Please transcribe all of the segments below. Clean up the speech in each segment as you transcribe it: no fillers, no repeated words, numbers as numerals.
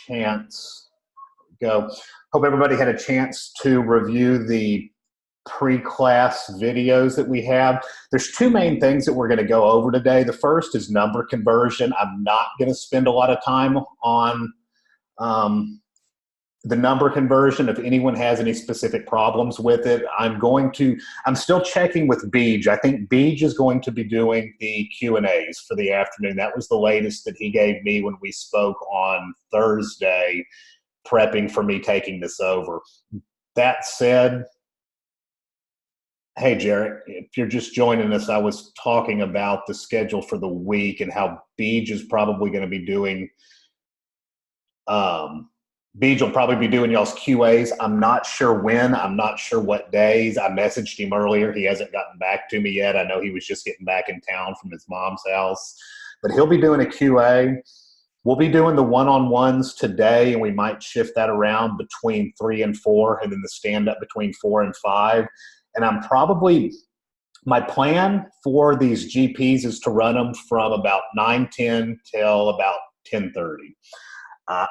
chance, hope everybody had a chance to review the pre-class videos that we have. There's two main things that we're going to go over today. The first is number conversion. I'm not going to spend a lot of time on the number conversion. If anyone has any specific problems with it, I'm still checking with Beej. I think Beej is going to be doing the Q&As for the afternoon. That was the latest that he gave me when we spoke on Thursday, prepping for me taking this over. That said, hey, Jarrett, if you're just joining us, I was talking about the schedule for the week and how Beej is probably going to be doing Beej will probably be doing y'all's QAs. I'm not sure when. I'm not sure what days. I messaged him earlier. He hasn't gotten back to me yet. I know he was just getting back in town from his mom's house. But he'll be doing a QA. We'll be doing the one-on-ones today, and we might shift that around between 3 and 4, and then the stand-up between 4 and 5. And my plan for these GPs is to run them from about 9:10 till about 10:30.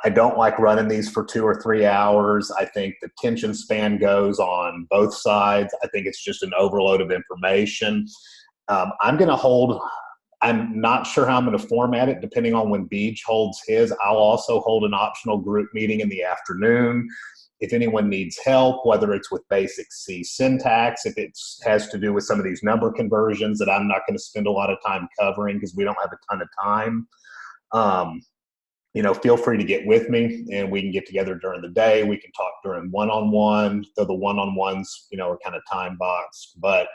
I don't like running these for 2 or 3 hours. I think the attention span goes on both sides. I think it's just an overload of information. I'm not sure how I'm going to format it depending on when Beej holds his. I'll also hold an optional group meeting in the afternoon. If anyone needs help, whether it's with basic C syntax, if it has to do with some of these number conversions that I'm not going to spend a lot of time covering because we don't have a ton of time, feel free to get with me and we can get together during the day. We can talk during one-on-one, though the one-on-ones, are kind of time boxed. But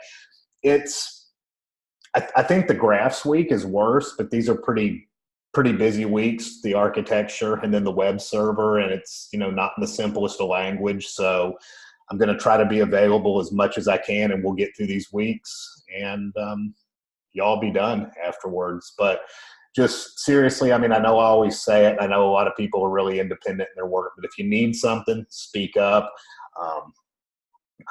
I think the graphs week is worse, but these are pretty busy weeks, the architecture and then the web server, and it's, not in the simplest of language. So I'm going to try to be available as much as I can, and we'll get through these weeks and y'all be done afterwards. But just seriously, I know I always say it. I know a lot of people are really independent in their work, but if you need something, speak up.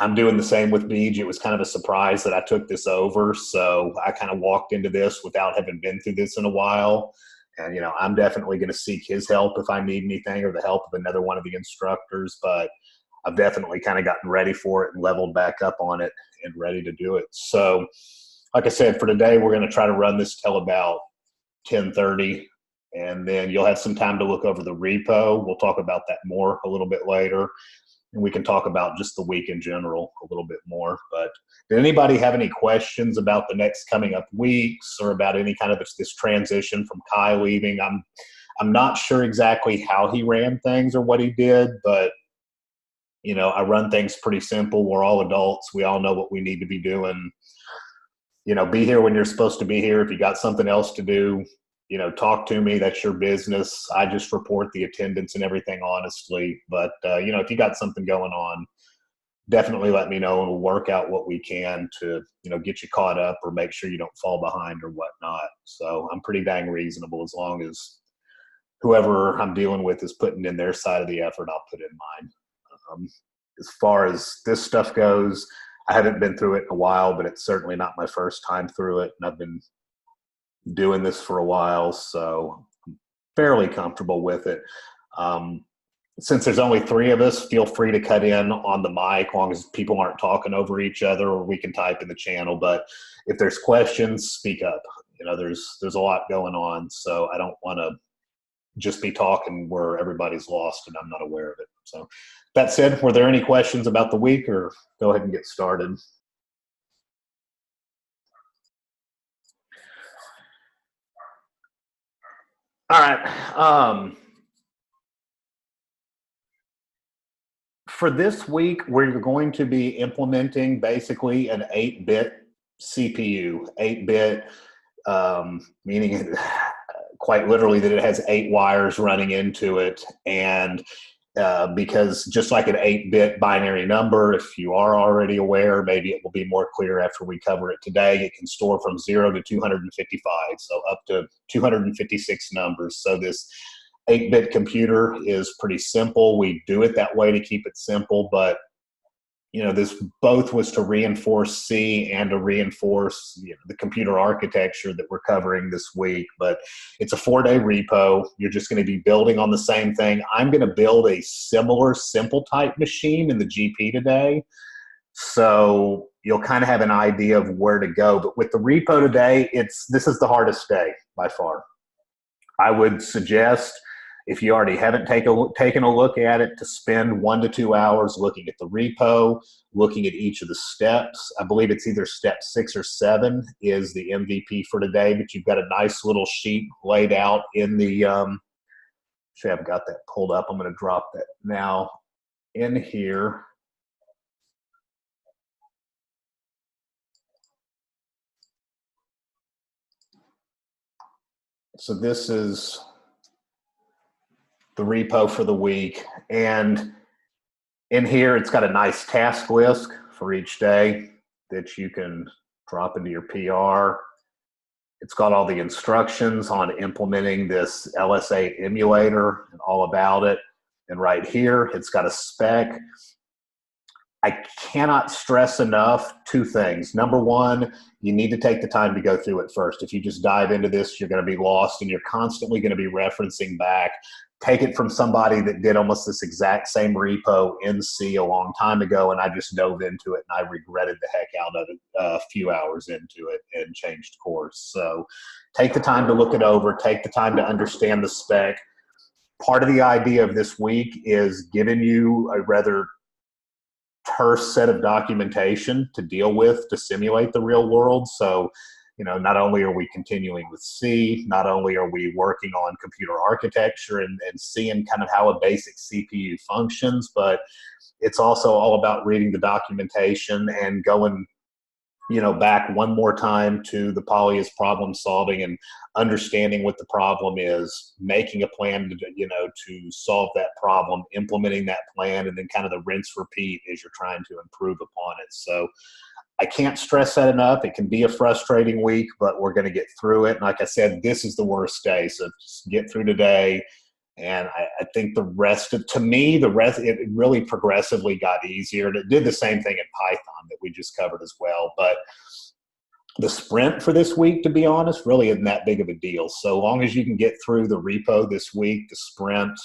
I'm doing the same with Beej. It was kind of a surprise that I took this over. So I kind of walked into this without having been through this in a while. And, I'm definitely going to seek his help if I need anything, or the help of another one of the instructors. But I've definitely kind of gotten ready for it and leveled back up on it and ready to do it. So like I said, for today, we're going to try to run this till about 10:30, and then you'll have some time to look over the repo. We'll talk about that more a little bit later, and we can talk about just the week in general a little bit more. But did anybody have any questions about the next coming up weeks, or about any kind of this transition from Kai leaving? I'm not sure exactly how he ran things or what he did, but I run things pretty simple. We're all adults. We all know what we need to be doing. Be here when you're supposed to be here. If you got something else to do, talk to me. That's your business. I just report the attendance and everything honestly. But, if you got something going on, definitely let me know, and we'll work out what we can to, get you caught up or make sure you don't fall behind or whatnot. So I'm pretty dang reasonable. As long as whoever I'm dealing with is putting in their side of the effort, I'll put in mine. As far as this stuff goes, I haven't been through it in a while, but it's certainly not my first time through it. And I've been doing this for a while, so I'm fairly comfortable with it. Since there's only 3 of us, feel free to cut in on the mic, as long as people aren't talking over each other, or we can type in the channel. But if there's questions, speak up. There's a lot going on, so I don't want to just be talking where everybody's lost and I'm not aware of it. So that said, were there any questions about the week, or go ahead and get started? All right. For this week, we're going to be implementing basically an 8-bit CPU. 8-bit, meaning quite literally that it has 8 wires running into it. And because just like an 8-bit binary number, if you are already aware, maybe it will be more clear after we cover it today, it can store from 0 to 255, so up to 256 numbers. So this 8-bit computer is pretty simple. We do it that way to keep it simple, but this both was to reinforce C and to reinforce the computer architecture that we're covering this week. But it's a 4-day repo. You're just going to be building on the same thing. I'm going to build a similar simple type machine in the GP today. So you'll kind of have an idea of where to go. But with the repo today, this is the hardest day by far. I would suggest, if you already haven't taken a look at it, to spend 1 to 2 hours looking at the repo, looking at each of the steps. I believe it's either step 6 or 7 is the MVP for today, but you've got a nice little sheet laid out in the, actually I've got that pulled up. I'm going to drop that now in here. So this is the repo for the week. And in here, it's got a nice task list for each day that you can drop into your PR. It's got all the instructions on implementing this LS8 emulator and all about it. And right here, it's got a spec. I cannot stress enough 2 things. Number one, you need to take the time to go through it first. If you just dive into this, you're going to be lost and you're constantly going to be referencing back. Take it from somebody that did almost this exact same repo in C a long time ago, and I just dove into it and I regretted the heck out of it a few hours into it and changed course. So take the time to look it over. Take the time to understand the spec. Part of the idea of this week is giving you a rather terse set of documentation to deal with to simulate the real world. So, not only are we continuing with C, not only are we working on computer architecture and seeing kind of how a basic CPU functions, but it's also all about reading the documentation and going back one more time to the Poly's problem solving and understanding what the problem is, making a plan to solve that problem, implementing that plan, and then kind of the rinse repeat as you're trying to improve upon it. So I can't stress that enough. It can be a frustrating week, but we're going to get through it. And like I said, this is the worst day. So just get through today. And I think it really progressively got easier. And it did the same thing in Python that we just covered as well. But the sprint for this week, to be honest, really isn't that big of a deal. So long as you can get through the repo this week, the sprint,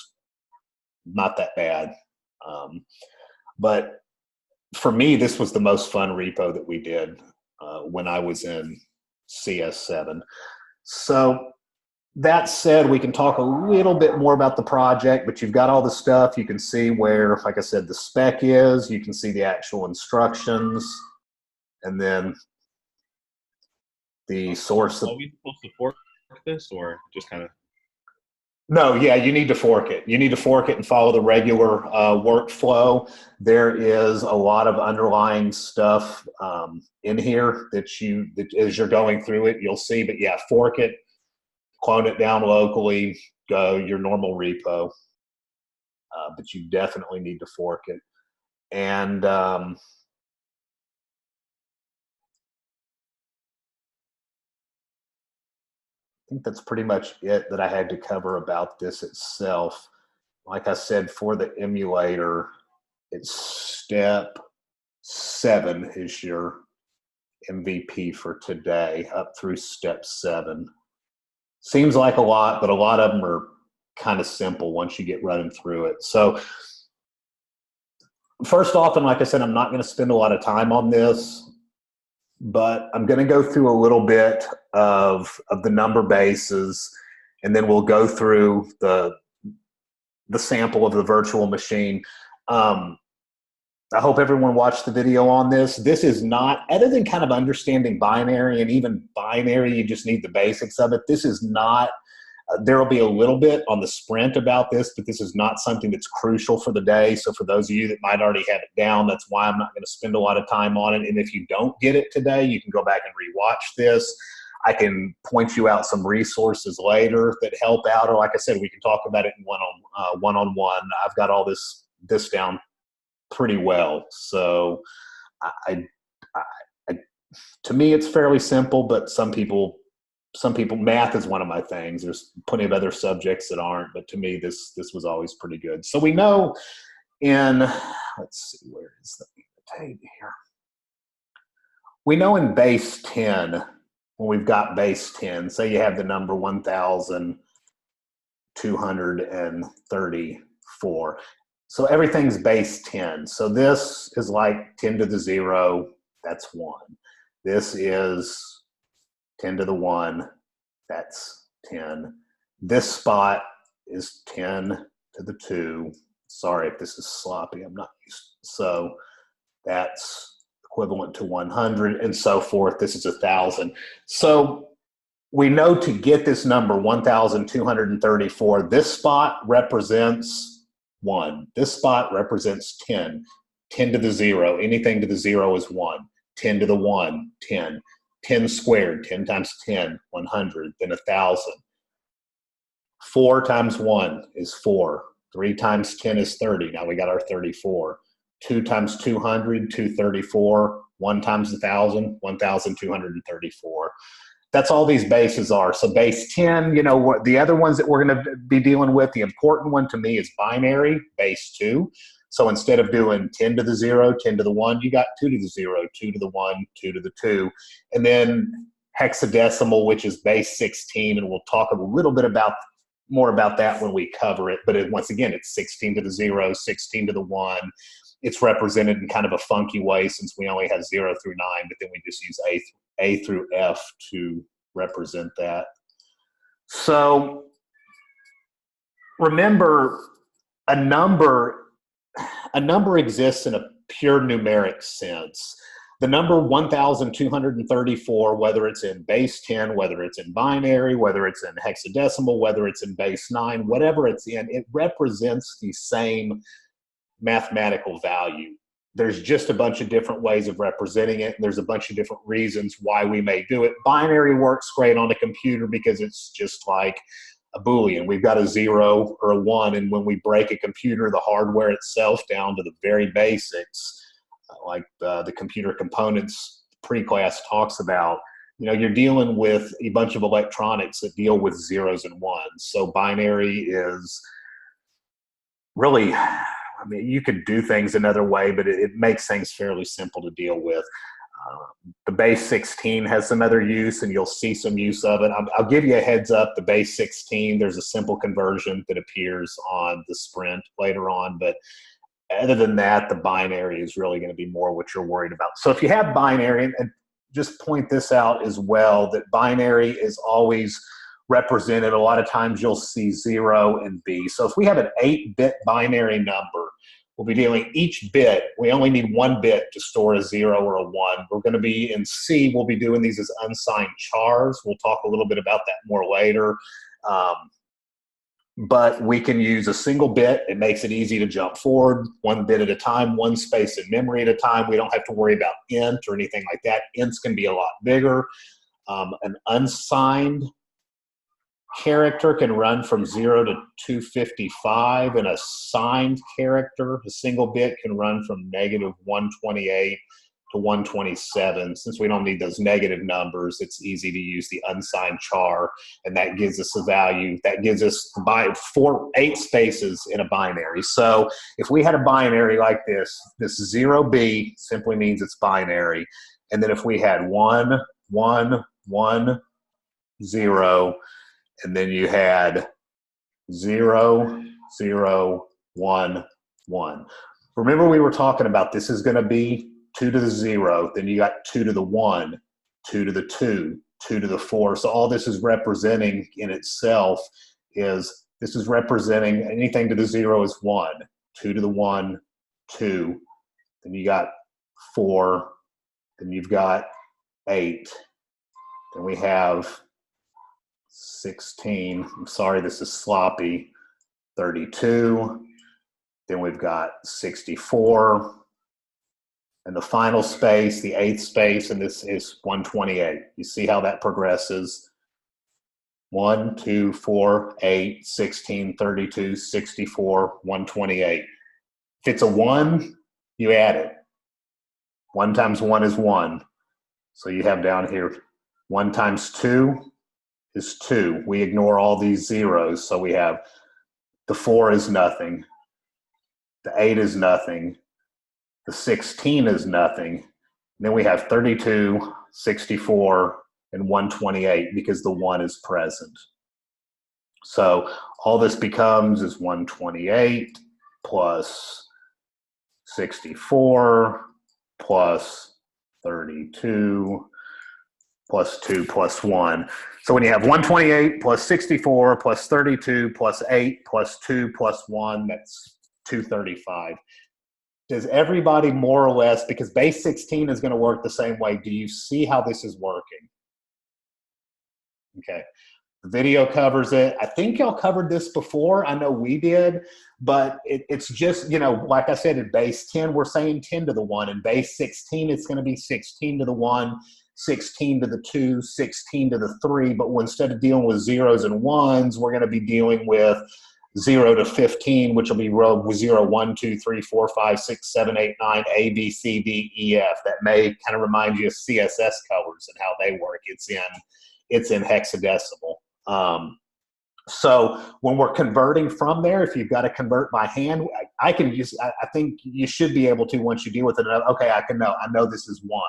not that bad. But for me, this was the most fun repo that we did when I was in CS7. So that said, we can talk a little bit more about the project, but you've got all the stuff. You can see where, like I said, the spec is. You can see the actual instructions, and then the source. Are we supposed to fork this, or just kind of? No, yeah, you need to fork it. You need to fork it and follow the regular workflow. There is a lot of underlying stuff in here that as you're going through it, you'll see. But yeah, fork it. Clone it down locally, go your normal repo, but you definitely need to fork it. And I think that's pretty much it that I had to cover about this itself. Like I said, for the emulator, it's step 7 is your MVP for today, up through step 7. Seems like a lot, but a lot of them are kind of simple once you get running through it. So first off, and like I said, I'm not going to spend a lot of time on this, but I'm going to go through a little bit of the number bases, and then we'll go through the sample of the virtual machine. I hope everyone watched the video on this. This is not, other than kind of understanding binary, and even binary, you just need the basics of it. This is not, there will be a little bit on the sprint about this, but this is not something that's crucial for the day. So for those of you that might already have it down, that's why I'm not going to spend a lot of time on it. And if you don't get it today, you can go back and rewatch this. I can point you out some resources later that help out, or like I said, we can talk about it in one-on-one. I've got all this down pretty well. So to me, it's fairly simple, but some people, math is one of my things. There's plenty of other subjects that aren't, but to me, this was always pretty good. So we know let's see, where is the tape here. We know in base 10, when we've got base 10, say you have the number 1,234. So everything's base 10. So this is like 10 to the 0, that's 1. This is 10 to the 1, that's 10. This spot is 10 to the 2. Sorry if this is sloppy, I'm not used. So that's equivalent to 100 and so forth. This is 1,000. So we know to get this number 1,234, this spot represents 1. This spot represents 10. 10 to the 0, anything to the 0 is 1. 10 to the 1, 10. 10 squared, 10 times 10, 100, then 1,000. 4 times 1 is 4. 3 times 10 is 30. Now we got our 34. 2 times 200, 234. 1 times 1,000, 1,234. That's all these bases are. So base 10, you know, what the other ones that we're going to be dealing with, the important one to me is binary, base 2. So instead of doing 10 to the 0, 10 to the 1, you got 2 to the 0, 2 to the 1, 2 to the 2. And then hexadecimal, which is base 16, and we'll talk a little bit more about that when we cover it. But once again, it's 16 to the 0, 16 to the 1. It's represented in kind of a funky way since we only have 0 through 9, but then we just use A through F to represent that. So remember, a number exists in a pure numeric sense. The number 1,234, whether it's in base 10, whether it's in binary, whether it's in hexadecimal, whether it's in base 9, whatever it's in, it represents the same mathematical value. There's just a bunch of different ways of representing it. And there's a bunch of different reasons why we may do it. Binary works great on a computer because it's just like a Boolean. We've got a 0 or a 1, and when we break a computer, the hardware itself down to the very basics, like the computer components pre-class talks about, you know, you're dealing with a bunch of electronics that deal with zeros and ones. So binary is really, I mean, you could do things another way, but it makes things fairly simple to deal with. The base 16 has some other use, and you'll see some use of it. I'll give you a heads up. The base 16, there's a simple conversion that appears on the Sprint later on, but other than that, the binary is really going to be more what you're worried about. So if you have binary, and just point this out as well, that binary is always represented. A lot of times you'll see 0 and B. So if we have an 8-bit binary number, we'll be dealing each bit. We only need 1 bit to store a 0 or a 1. We're going to be in C, we'll be doing these as unsigned chars. We'll talk a little bit about that more later. But we can use a single bit. It makes it easy to jump forward 1 bit at a time, 1 space in memory at a time. We don't have to worry about int or anything like that. Ints can be a lot bigger. An unsigned character can run from 0 to 255, and a signed character, a single bit, can run from -128 to 127. Since we don't need those negative numbers, it's easy to use the unsigned char, and that gives us a value. That gives us 8 spaces in a binary. So if we had a binary like this 0B simply means it's binary. And then if we had 1, 1, 1, 0, and then you had 0, 0, 1, 1. Remember, we were talking about this is going to be 2 to the 0, then you got 2 to the 1, 2 to the 2, 2 to the 4. So all this is representing in itself is, this is representing anything to the 0 is 1, 2 to the 1, 2, then you got 4, then you've got 8, then we have 16, I'm sorry, this is sloppy, 32, then we've got 64, and the final space, the 8th space, and this is 128. You see how that progresses? 1, 2, 4, 8, 16, 32, 64, 128. If it's a 1, you add it. 1 times 1 is 1. So you have down here 1 times 2 is 2. We ignore all these zeros, so we have the 4 is nothing, the 8 is nothing, The 16 is nothing. And then we have 32, 64, and 128 because the 1 is present. So all this becomes is 128 plus 64 plus 32 plus 2 plus 1. So when you have 128 plus 64 plus 32 plus 8 plus 2 plus 1, that's 235. Does everybody more or less, because base 16 is going to work the same way, do you see how this is working? Okay. The video covers it. I think y'all covered this before. I know we did, but it's just, like I said, in base 10, we're saying 10 to the 1. In base 16, it's going to be 16 to the 1, 16 to the 2, 16 to the 3. But instead of dealing with zeros and ones, we're going to be dealing with 0 to 15, which will be row 0, 1, 2, 3, 4, 5, 6, 7, 8, 9, A, B, C, D, E, F. That may kind of remind you of CSS colors and how they work. It's in hexadecimal. So when we're converting from there, if you've got to convert by hand, I think you should be able to once you deal with it. Okay, I know this is 1.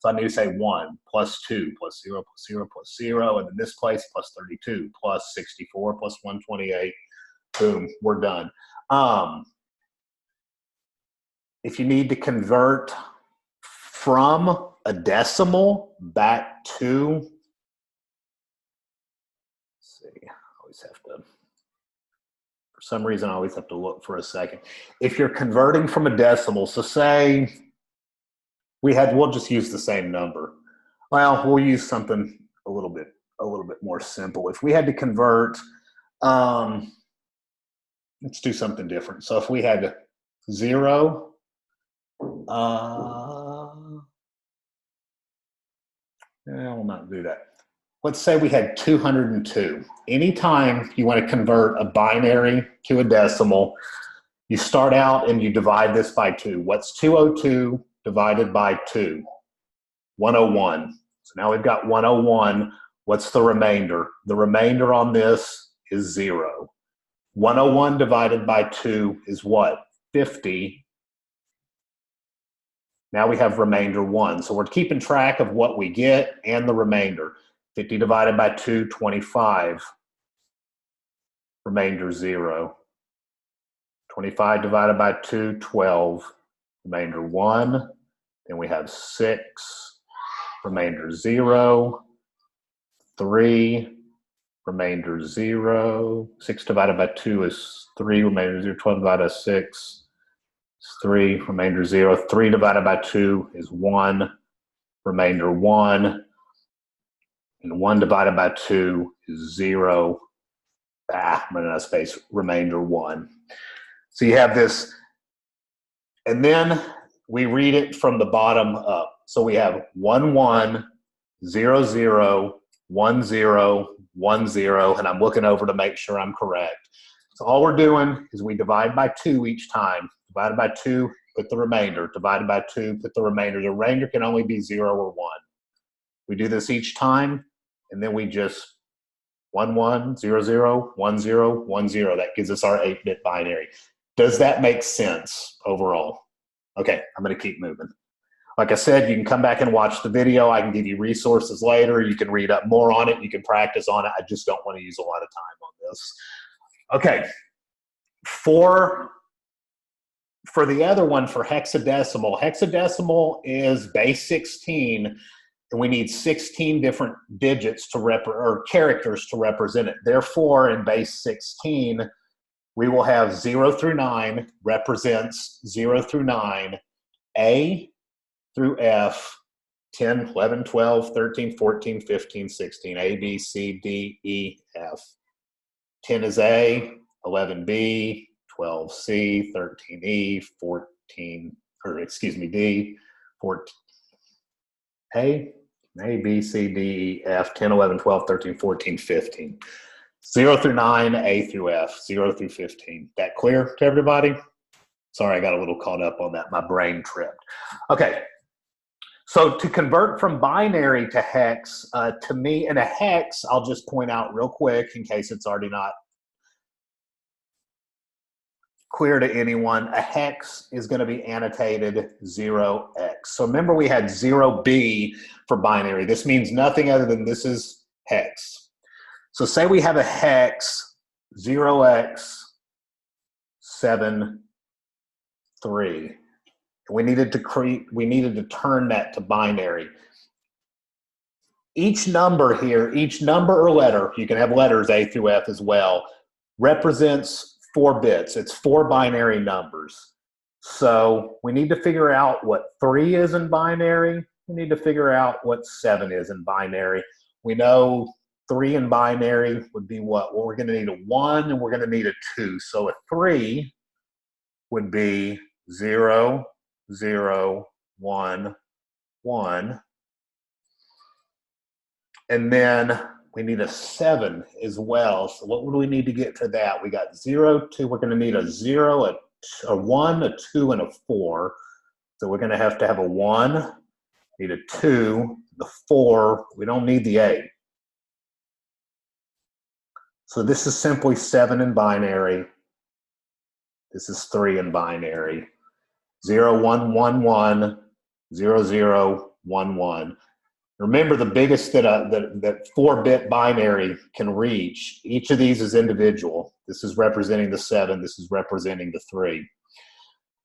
So I need to say 1 plus 2 plus 0 plus 0 plus 0, and then this place plus 32 plus 64 plus 128. Boom, we're done. If you need to convert from a decimal back to, for some reason, I always have to look for a second. If you're converting from a decimal, so say we'll just use the same number. Well, we'll use something a little bit more simple. If we had to convert, let's do something different. So if we had 0, we'll not do that. Let's say we had 202. Anytime you want to convert a binary to a decimal, you start out and you divide this by 2. What's 202 divided by 2? 101. So now we've got 101. What's the remainder? The remainder on this is 0. 101 divided by 2 is what? 50. Now we have remainder 1. So we're keeping track of what we get and the remainder. 50 divided by 2, 25. Remainder 0. 25 divided by 2, 12. Remainder 1. Then we have 6. Remainder 0. 3. Remainder 0. 6 divided by 2 is 3. Remainder 0. 12 divided by 6 is 3. Remainder 0. 3 divided by 2 is 1. Remainder 1. And 1 divided by 2 is 0. I'm running out of space. Remainder 1. So you have this, and then we read it from the bottom up. So we have 1, 1, 0, 0, 1, 0, 1, 0, and I'm looking over to make sure I'm correct. So all we're doing is we divide by 2 each time. Divided by 2, put the remainder. Divided by 2, put the remainder. The remainder can only be 0 or 1. We do this each time, and then we just 1, 1, 0, 0, 1, 0, 1, 0. That gives us our 8-bit binary. Does that make sense overall? Okay, I'm going to keep moving. Like I said, you can come back and watch the video. I can give you resources later. You can read up more on it. You can practice on it. I just don't want to use a lot of time on this. Okay, for the other one, for hexadecimal, hexadecimal is base 16, and we need 16 different digits or characters to represent it. Therefore, in base 16, we will have 0 through 9 represents 0 through 9, A through F, 10, 11, 12, 13, 14, 15, 16, A, B, C, D, E, F. 10 is A, 11 B, 12 C, 13 E, 14, D, 14 A, B, C, D, E, F, 10, 11, 12, 13, 14, 15. 0 through 9, A through F, 0 through 15. That clear to everybody? Sorry, I got a little caught up on that. My brain tripped. Okay. So to convert from binary to hex, to me, in a hex, I'll just point out real quick in case it's already not. clear to anyone, a hex is going to be annotated 0x. So remember we had 0b for binary. This means nothing other than this is hex. So say we have a hex 0x73. We needed to turn that to binary. Each number here, each number or letter, you can have letters A through F as well, represents 4 bits. It's 4 binary numbers. So we need to figure out what 3 is in binary. We need to figure out what 7 is in binary. We know 3 in binary would be what? Well, we're going to need a 1 and we're going to need a 2. So a 3 would be 0, 0, 1, 1. And then we need a 7 as well. So what would we need to get for that? We got 0, 2. We're going to need a 0, a 1, a 2, and a 4. So we're going to have a 1, need a 2, the 4. We don't need the 8. So this is simply 7 in binary. This is 3 in binary. 0, 1, 1, 1, 0, 0, 1, 1. Remember, the biggest that 4-bit binary can reach, each of these is individual. This is representing the 7. This is representing the 3.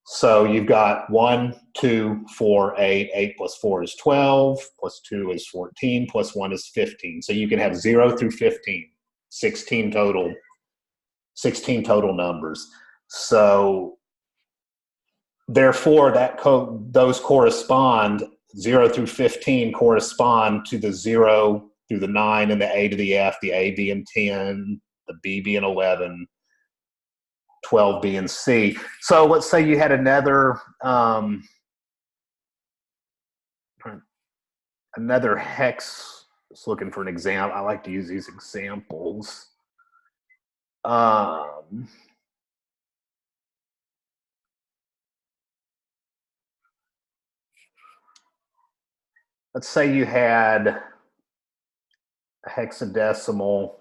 So you've got 1, 2, 4, 8. 8 plus 4 is 12, plus 2 is 14, plus 1 is 15. So you can have 0 through 15, 16 total numbers. So therefore, those correspond, 0 through 15 correspond to the 0 through the 9 and the A to the F, the A being 10, the B being 11, 12 being C. So let's say you had another hex. Just looking for an example. I like to use these examples. Let's say you had a hexadecimal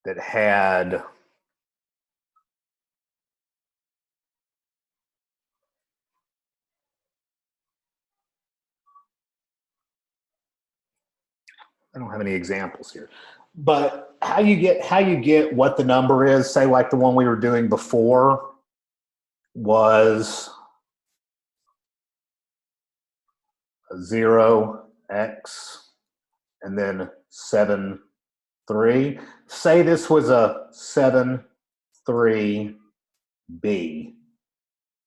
that had I don't have any examples here, but how you get what the number is, say like the one we were doing before was 0x and then 7, 3. Say this was a 7, 3, B.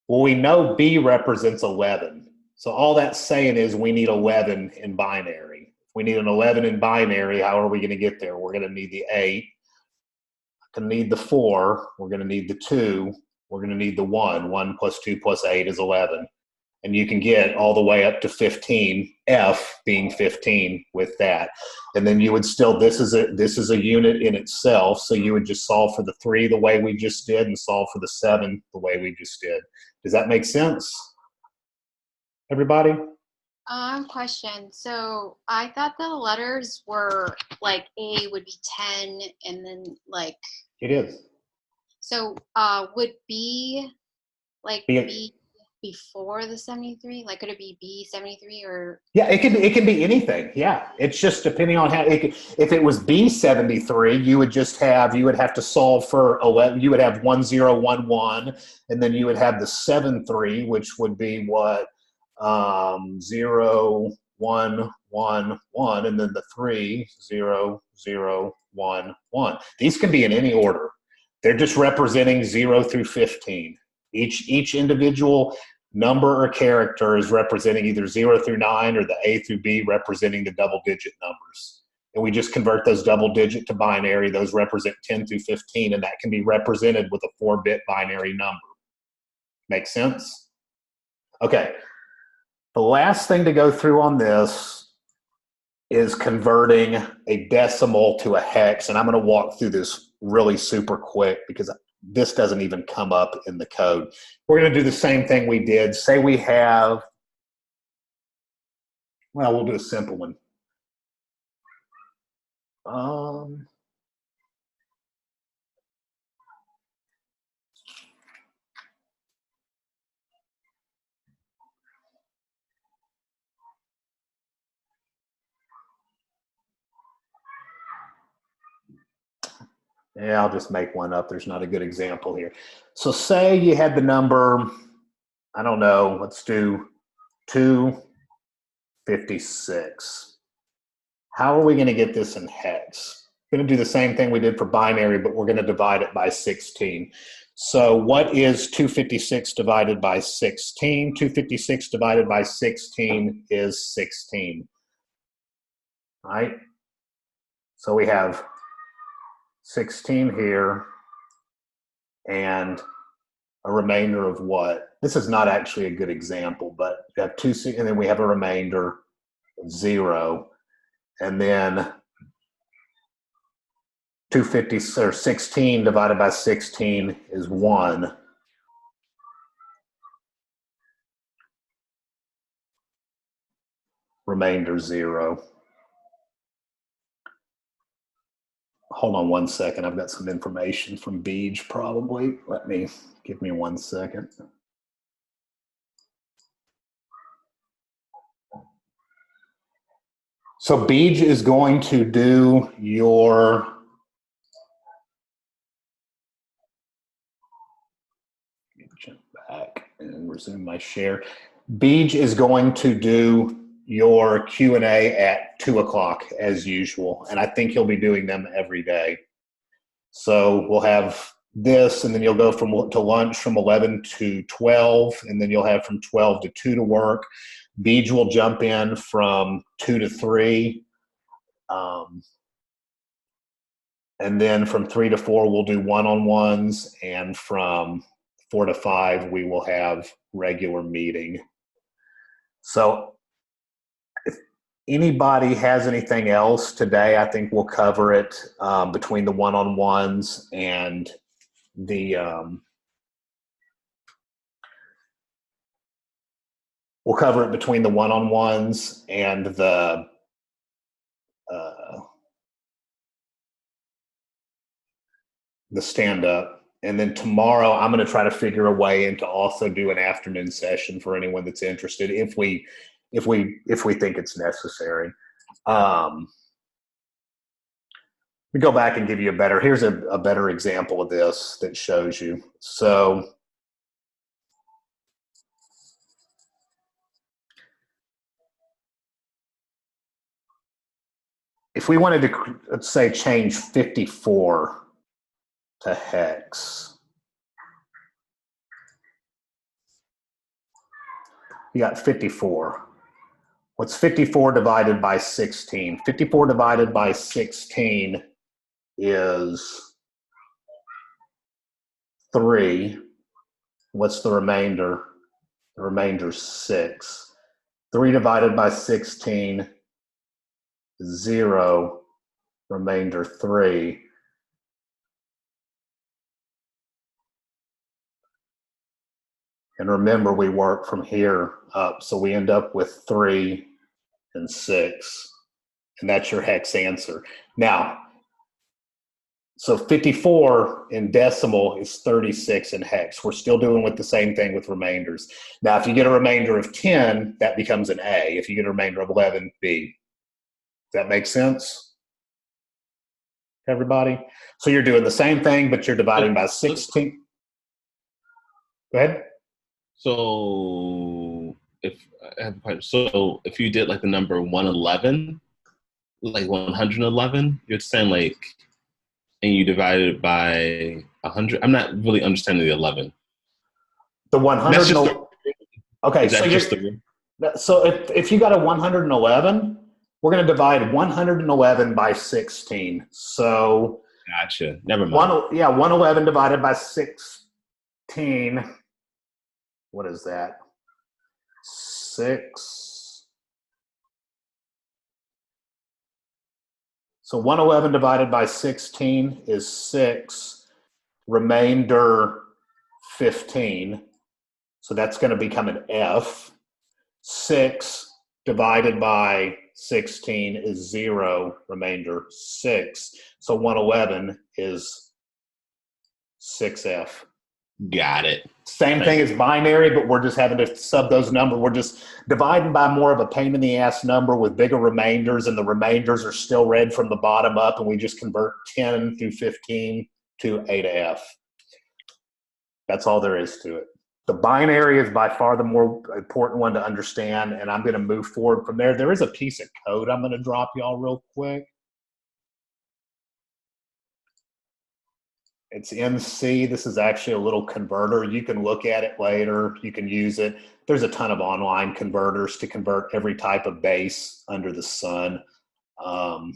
Well, we know B represents 11. So all that's saying is we need 11 in binary. If we need an 11 in binary, how are we going to get there? We're going to need the 8. We're going to need the 4. We're going to need the 2. We're going to need the 1. 1 plus 2 plus 8 is 11. And you can get all the way up to 15, F being 15 with that. And then you would still, this is a unit in itself, so you would just solve for the 3 the way we just did and solve for the 7 the way we just did. Does that make sense, everybody? Question. So I thought the letters were like A would be 10 and then like. It is. So would B like be before the 73? Like could it be B 73 or? Yeah, it can be anything. Yeah, it's just depending on how if it was B 73, you would have to solve for 11. You would have 1 0 1 1, and then you would have the 7 3, which would be what 0 1 1 1, and then the 3 0 0 1 1. These can be in any order. They're just representing 0 through 15. Each individual number or character is representing either 0 through 9 or the A through B representing the double-digit numbers. And we just convert those double-digit to binary. Those represent 10 through 15, and that can be represented with a 4-bit binary number. Make sense? Okay. The last thing to go through on this is converting a decimal to a hex, and I'm going to walk through this really super quick because this doesn't even come up in the code. We're going to do the same thing we did. Say we have, well, we'll do a simple one. Yeah, I'll just make one up. There's not a good example here. So say you had the number, I don't know, let's do 256. How are we going to get this in hex? We're going to do the same thing we did for binary, but we're going to divide it by 16. So what is 256 divided by 16? 256 divided by 16 is 16. Right? So we have 16 here and a remainder of what? This is not actually a good example, but we have two, and then we have a remainder of 0. And then 250 or 16 divided by 16 is 1. Remainder 0. Hold on one second. I've got some information from Beej probably. Give me 1 second. So Beej is going to do your jump back and resume my share. Beej is going to do your Q&A at 2 o'clock as usual, and I think he'll be doing them every day. So we'll have this, and then you'll go to lunch from 11 to 12, and then you'll have from 12 to 2 to work. Beej will jump in from 2 to 3. And then from 3 to 4, we'll do one-on-ones, and from 4 to 5, we will have regular meeting. So if anybody has anything else today, I think we'll cover it between the one-on-ones and the we'll cover it between the one-on-ones and the stand-up. And then tomorrow, I'm going to try to figure a way and to also do an afternoon session for anyone that's interested, if we think it's necessary. We go back and give you here's a better example of this that shows you. So if we wanted to, let's say, change 54 to hex, you got 54. What's 54 divided by 16? 54 divided by 16 is 3. What's the remainder? The remainder is 6. 3 divided by 16 is 0. Remainder 3. And remember, we work from here up, so we end up with 3 and 6. And that's your hex answer. Now, so 54 in decimal is 36 in hex. We're still doing with the same thing with remainders. Now, if you get a remainder of 10, that becomes an A. If you get a remainder of 11, B. Does that make sense, everybody? So you're doing the same thing, but you're dividing by 16. Go ahead. So if you did like the number 111, like 111, you're saying like, and you divide it by 100. I'm not really understanding the 11. The 100. Okay, so if you got a 111, we're going to divide 111 by 16. So gotcha. Never mind. 111 divided by 16. What is that? 6. So 111 divided by 16 is 6. Remainder 15. So that's going to become an F. 6 divided by 16 is 0. Remainder 6. So 111 is 6F. Got it. Same thing as binary, but we're just having to sub those numbers. We're just dividing by more of a pain in the ass number with bigger remainders, and the remainders are still read from the bottom up, and we just convert 10 through 15 to A to F. That's all there is to it. The binary is by far the more important one to understand, and I'm going to move forward from there. There is a piece of code I'm going to drop y'all real quick. It's in C. This is actually a little converter. You can look at it later. You can use it. There's a ton of online converters to convert every type of base under the sun. And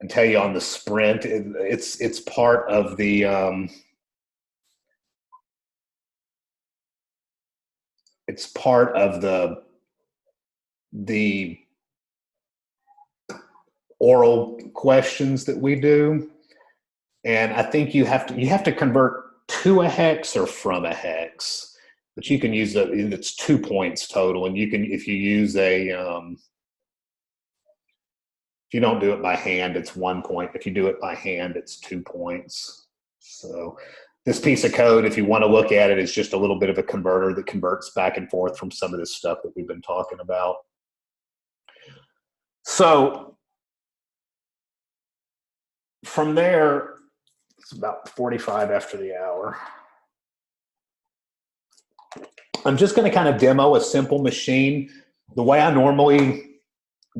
tell you on the Sprint, it's part of the it's part of the oral questions that we do. And I think you have to convert to a hex or from a hex, but you can use it's 2 points total. And you can, if you use if you don't do it by hand, it's 1 point. If you do it by hand, it's 2 points. So this piece of code, if you want to look at it, is just a little bit of a converter that converts back and forth from some of this stuff that we've been talking about. So from there, it's about 45 after the hour. I'm just going to kind of demo a simple machine. The way I normally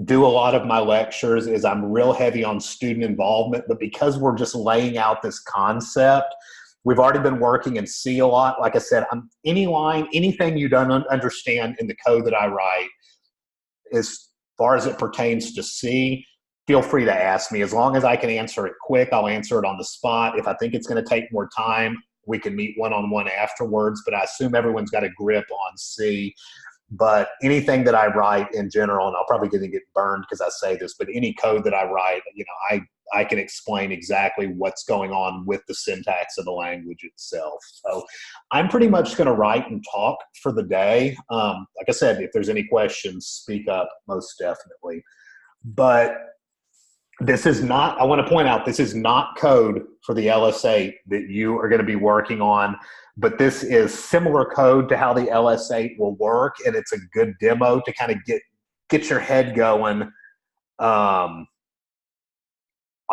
do a lot of my lectures is I'm real heavy on student involvement, but because we're just laying out this concept, we've already been working in C a lot. Like I said, any line, anything you don't understand in the code that I write, as far as it pertains to C, feel free to ask me. As long as I can answer it quick, I'll answer it on the spot. If I think it's going to take more time, we can meet one-on-one afterwards, but I assume everyone's got a grip on C. But anything that I write in general, and I'll probably going to get burned because I say this, but any code that I write, I can explain exactly what's going on with the syntax of the language itself. So I'm pretty much going to write and talk for the day. Like I said, if there's any questions, speak up, most definitely. But this is not, I want to point out, this is not code for the LS8 that you are going to be working on, but this is similar code to how the LS8 will work, and it's a good demo to kind of get your head going on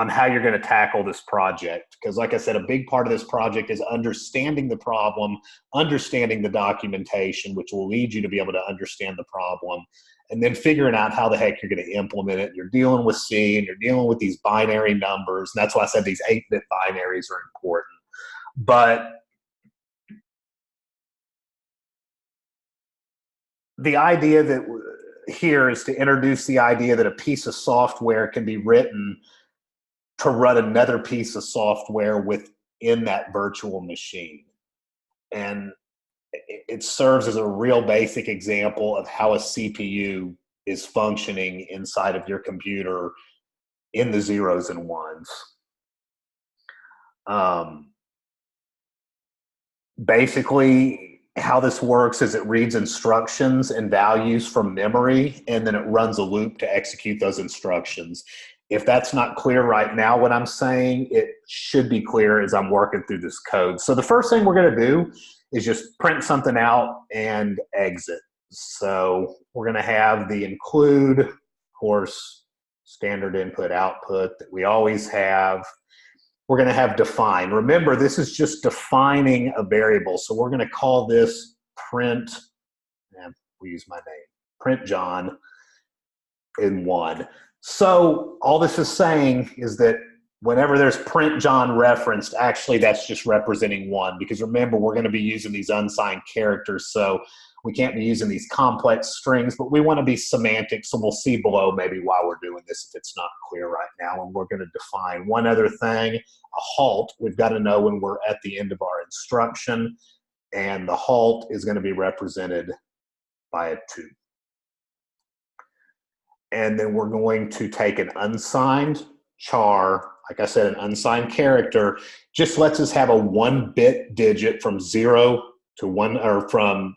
how you're going to tackle this project. Because like I said, a big part of this project is understanding the problem, understanding the documentation, which will lead you to be able to understand the problem, and then figuring out how the heck you're going to implement it. You're dealing with C, and you're dealing with these binary numbers. And that's why I said these 8-bit binaries are important. But the idea that here is to introduce the idea that a piece of software can be written to run another piece of software within that virtual machine. And it serves as a real basic example of how a CPU is functioning inside of your computer in the zeros and ones. Basically, how this works is it reads instructions and values from memory, and then it runs a loop to execute those instructions. If that's not clear right now, what I'm saying, it should be clear as I'm working through this code. So the first thing we're going to do is just print something out and exit. So we're going to have the include, of course, standard input output that we always have. We're going to have define. Remember, this is just defining a variable. So we're going to call this print, we use my name, print John in 1. So all this is saying is that whenever there's print John referenced, actually that's just representing 1, because remember, we're going to be using these unsigned characters, so we can't be using these complex strings, but we want to be semantic, so we'll see below maybe why we're doing this if it's not clear right now. And we're going to define one other thing, a halt. We've got to know when we're at the end of our instruction, and the halt is going to be represented by a 2. And then we're going to take an unsigned char, like I said, an unsigned character, just lets us have a 1-bit digit from 0 to 1, or from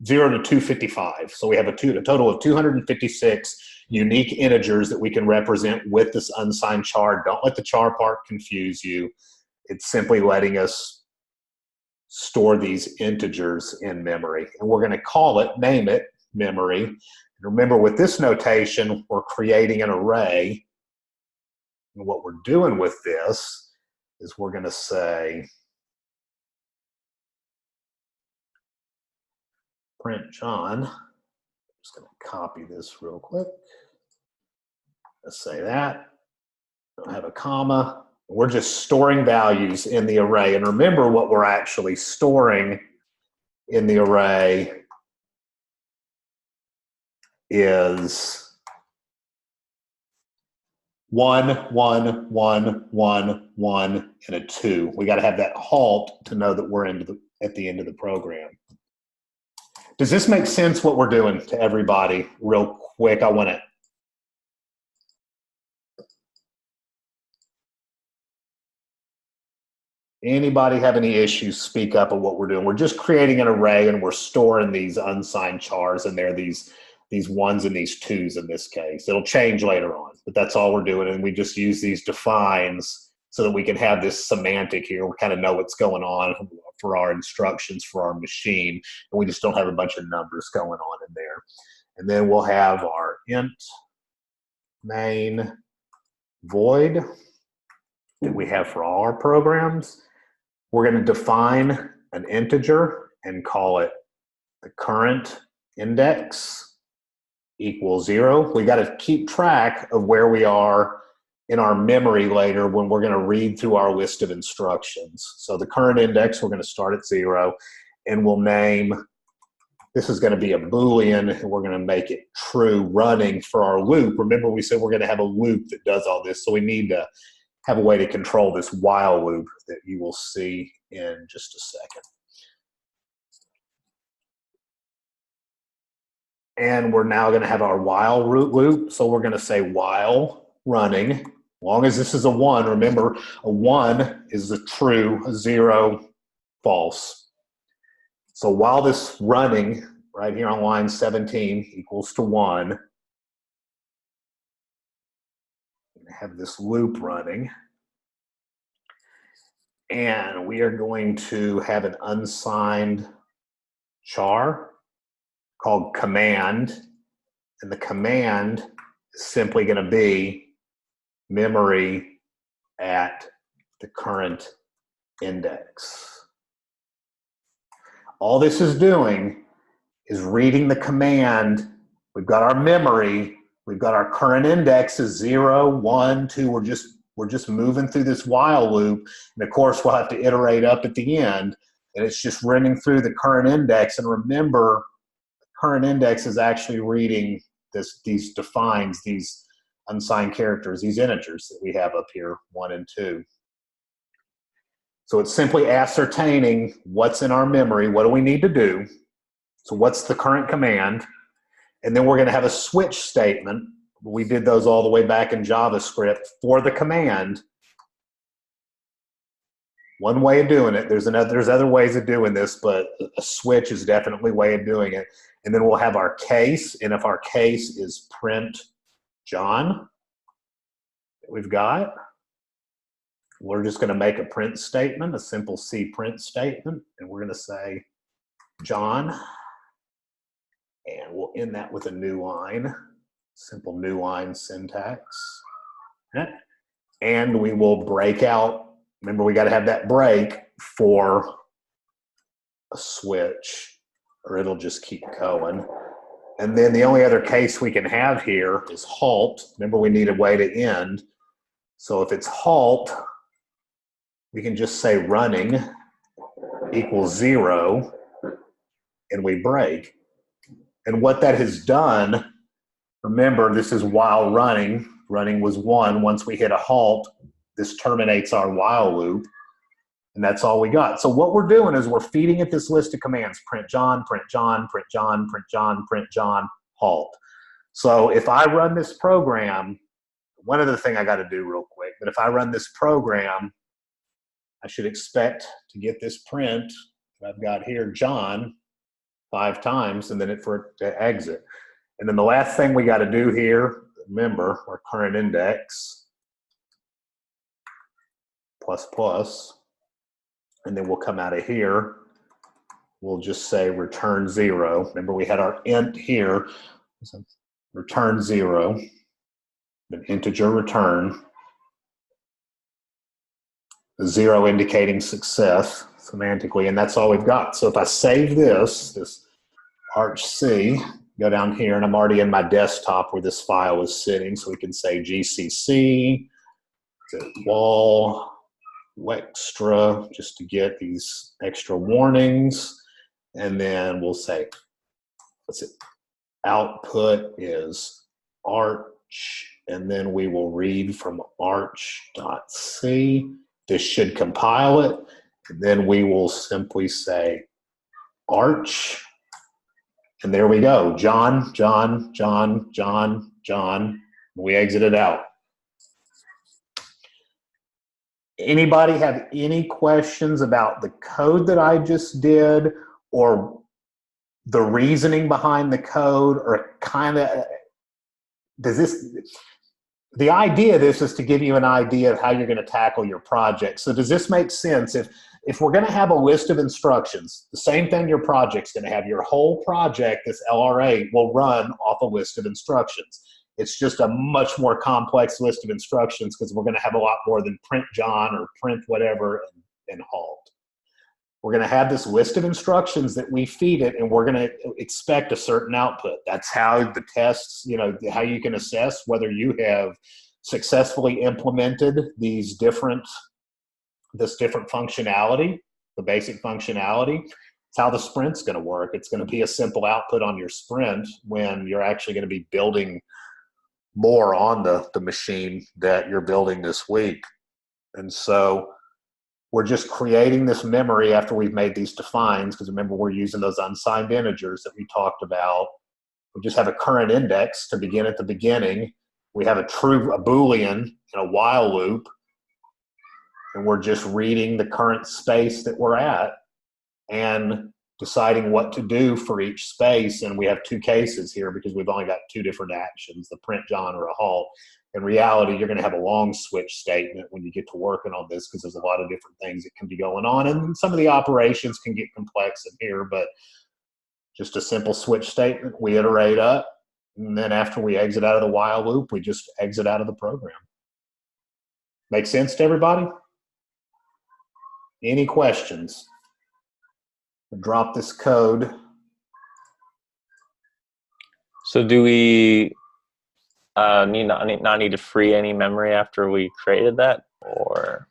0 to 255. So we have a total of 256 unique integers that we can represent with this unsigned char. Don't let the char part confuse you. It's simply letting us store these integers in memory. And we're going to call it, name it, memory. And remember, with this notation, we're creating an array. And what we're doing with this is we're going to say print John. I'm just going to copy this real quick. Let's say that. Don't have a comma. We're just storing values in the array. And remember, what we're actually storing in the array is 1, 1, 1, 1, 1, and a 2. We got to have that halt to know that we're at the end of the program. Does this make sense what we're doing to everybody? Real quick, I want to. Anybody have any issues, speak up on what we're doing. We're just creating an array and we're storing these unsigned chars in there, these ones and these twos in this case. It'll change later on, but that's all we're doing. And we just use these defines so that we can have this semantic here. We kind of know what's going on for our instructions for our machine. And we just don't have a bunch of numbers going on in there. And then we'll have our int main void that we have for all our programs. We're going to define an integer and call it the current index equals 0. We got to keep track of where we are in our memory later when we're going to read through our list of instructions. So the current index, we're going to start at 0, and we'll name, this is going to be a Boolean, and we're going to make it true running for our loop. Remember, we said we're going to have a loop that does all this, so we need to have a way to control this while loop that you will see in just a second. And we're now going to have our while loop. So we're going to say while running, as long as this is a 1, remember a 1 is a true, a 0 false. So while this running right here on line 17 equals to 1, have this loop running, and we are going to have an unsigned char called command, and the command is simply going to be memory at the current index. All this is doing is reading the command. We've got our memory. We've got our current index is 0, 1, 2. We're just moving through this while loop. And of course, we'll have to iterate up at the end. And it's just running through the current index. And remember, the current index is actually reading these defines, these unsigned characters, these integers that we have up here, 1 and 2. So it's simply ascertaining what's in our memory. What do we need to do? So what's the current command? And then we're going to have a switch statement. We did those all the way back in JavaScript for the command. One way of doing it, there's other ways of doing this, but a switch is definitely a way of doing it. And then we'll have our case, and if our case is print John that we've got, we're just going to make a print statement, a simple C print statement, and we're going to say John. And we'll end that with a new line, simple new line syntax. Okay. And we will break out, remember we got to have that break for a switch or it'll just keep going. And then the only other case we can have here is halt. Remember we need a way to end. So if it's halt, we can just say running equals 0 and we break. And what that has done, remember this is while running. Running was 1. Once we hit a halt, this terminates our while loop. And that's all we got. So what we're doing is we're feeding it this list of commands. Print John, print John, print John, print John, print John, halt. So if I run this program, one other thing I got to do real quick, but if I run this program, I should expect to get this print that I've got here, John, 5 times, and then for it to exit. And then the last thing we got to do here, remember our current index, plus plus, and then we'll come out of here. We'll just say return 0. Remember, we had our int here. Return 0, an integer return. 0 indicating success semantically, and that's all we've got. So if I save this arch C, go down here, and I'm already in my desktop where this file is sitting, so we can say GCC, wall, extra, just to get these extra warnings, and then we'll say, what's it? Output is arch, and then we will read from arch.c. This should compile it, and then we will simply say arch, and there we go. John. We exit it out. Anybody have any questions about the code that I just did, or the reasoning behind the code, or kind of, the idea of this is to give you an idea of how you're going to tackle your project. So does this make sense? If we're going to have a list of instructions, the same thing your project's going to have, your whole project, this LRA, will run off a list of instructions. It's just a much more complex list of instructions because we're going to have a lot more than print John or print whatever and halt. We're going to have this list of instructions that we feed it, and we're going to expect a certain output. That's how the tests, how you can assess whether you have successfully implemented this different functionality, the basic functionality. It's how the sprint's going to work. It's going to be a simple output on your sprint when you're actually going to be building more on the machine that you're building this week. And so we're just creating this memory after we've made these defines, because remember, we're using those unsigned integers that we talked about. We just have a current index to begin at the beginning. We have a Boolean and a while loop, and we're just reading the current space that we're at and deciding what to do for each space. And we have two cases here because we've only got two different actions, the print John or a halt. In reality, you're going to have a long switch statement when you get to working on this because there's a lot of different things that can be going on. And some of the operations can get complex in here, but just a simple switch statement, we iterate up. And then after we exit out of the while loop, we just exit out of the program. Make sense to everybody? Any questions? Drop this code. So do we not need to free any memory after we created that, or?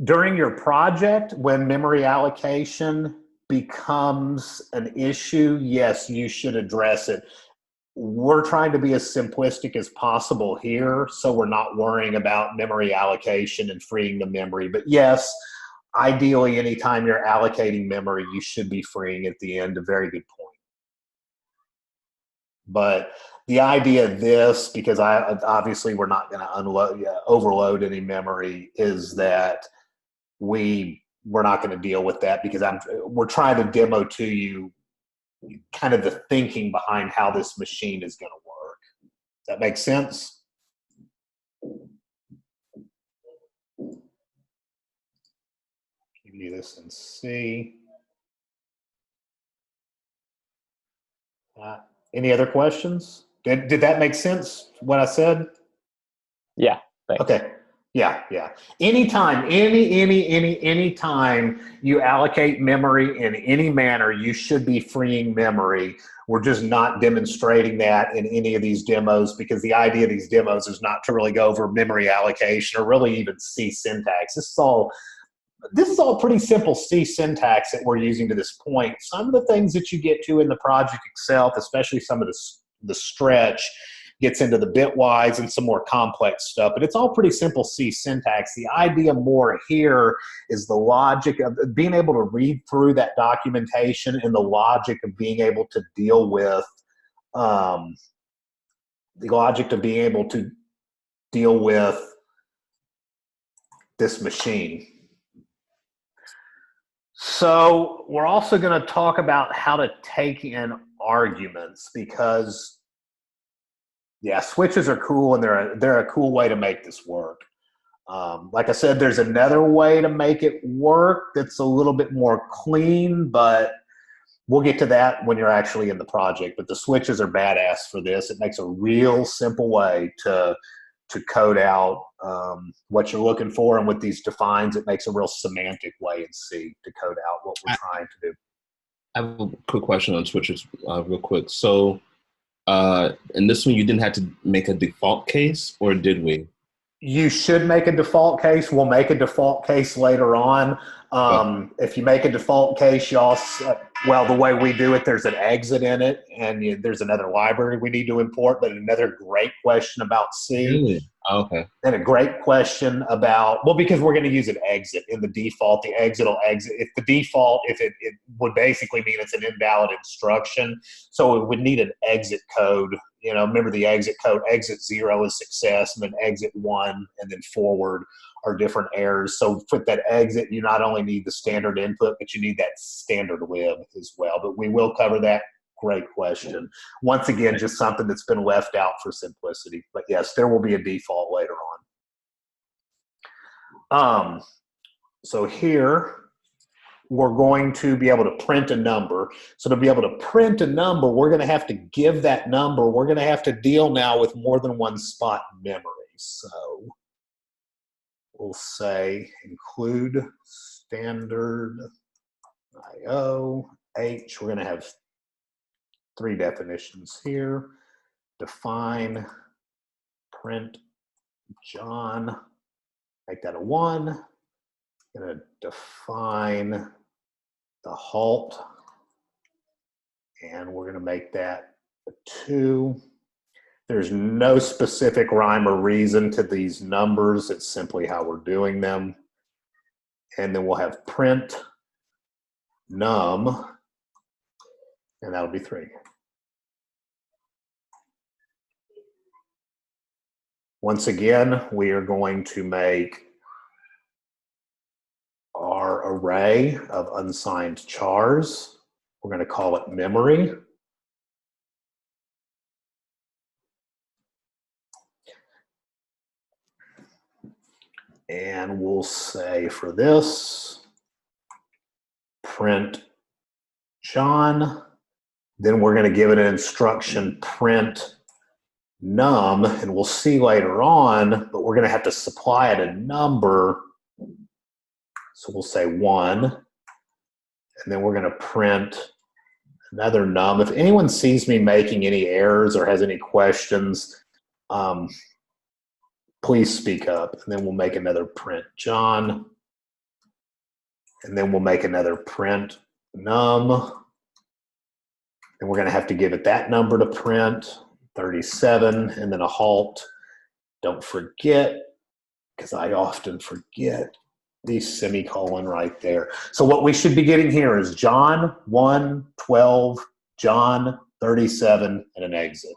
During your project, when memory allocation becomes an issue, yes, you should address it. We're trying to be as simplistic as possible here, so we're not worrying about memory allocation and freeing the memory. But yes, ideally, anytime you're allocating memory, you should be freeing at the end. A very good point. But the idea of this, because obviously we're not going to overload any memory, is that we're not going to deal with that because we're trying to demo to you kind of the thinking behind how this machine is going to work. Does that make sense? Give you this in C. Any other questions? Did that make sense, what I said? Yeah, thanks. Okay. Yeah. Anytime you allocate memory in any manner, you should be freeing memory. We're just not demonstrating that in any of these demos because the idea of these demos is not to really go over memory allocation or really even C syntax. This is all pretty simple C syntax that we're using to this point. Some of the things that you get to in the project itself, especially some of the stretch, gets into the bitwise and some more complex stuff, but it's all pretty simple C syntax. The idea more here is the logic of being able to read through that documentation and the logic of being able to deal with this machine. So we're also going to talk about how to take in arguments, because Yeah, switches are cool, and they're a cool way to make this work. Like I said, there's another way to make it work that's a little bit more clean, but we'll get to that when you're actually in the project. But the switches are badass for this. It makes a real simple way to code out what you're looking for, and with these defines, it makes a real semantic way in C to code out what we're trying to do. I have a quick question on switches, real quick. So, in this one, you didn't have to make a default case, or did we? You should make a default case. We'll make a default case later on. If you make a default case, well, the way we do it, there's an exit in it, and there's another library we need to import. But another great question about C. Really? Okay. And a great question about, well, because we're going to use an exit in the default. The exit will exit. If the default, it would basically mean it's an invalid instruction. So it would need an exit code. Remember the exit code, exit 0 is success, and then exit 1 and then forward are different errors. So with that exit, you not only need the standard input, but you need that standard lib as well. But we will cover that. Great question. Once again, just something that's been left out for simplicity. But yes, there will be a default later on. So here, we're going to be able to print a number. So to be able to print a number, we're going to have to give that number. We're going to have to deal now with more than one spot memory. So we'll say include standard IO H. We're going to have 3 definitions here. Define print John. Make that a 1. Going to define the halt, and we're going to make that a 2. There's no specific rhyme or reason to these numbers. It's simply how we're doing them. And then we'll have print num, and that'll be 3. Once again, we are going to make our array of unsigned chars. We're going to call it memory. And we'll say for this, print John. Then we're going to give it an instruction, print num, and we'll see later on, but we're going to have to supply it a number. So we'll say 1, and then we're going to print another num. If anyone sees me making any errors or has any questions, please speak up. And then we'll make another print John, and then we'll make another print num. And we're going to have to give it that number to print, 37, and then a halt. Don't forget, because I often forget, the semicolon right there. So what we should be getting here is John 1, 12, John 37, and an exit.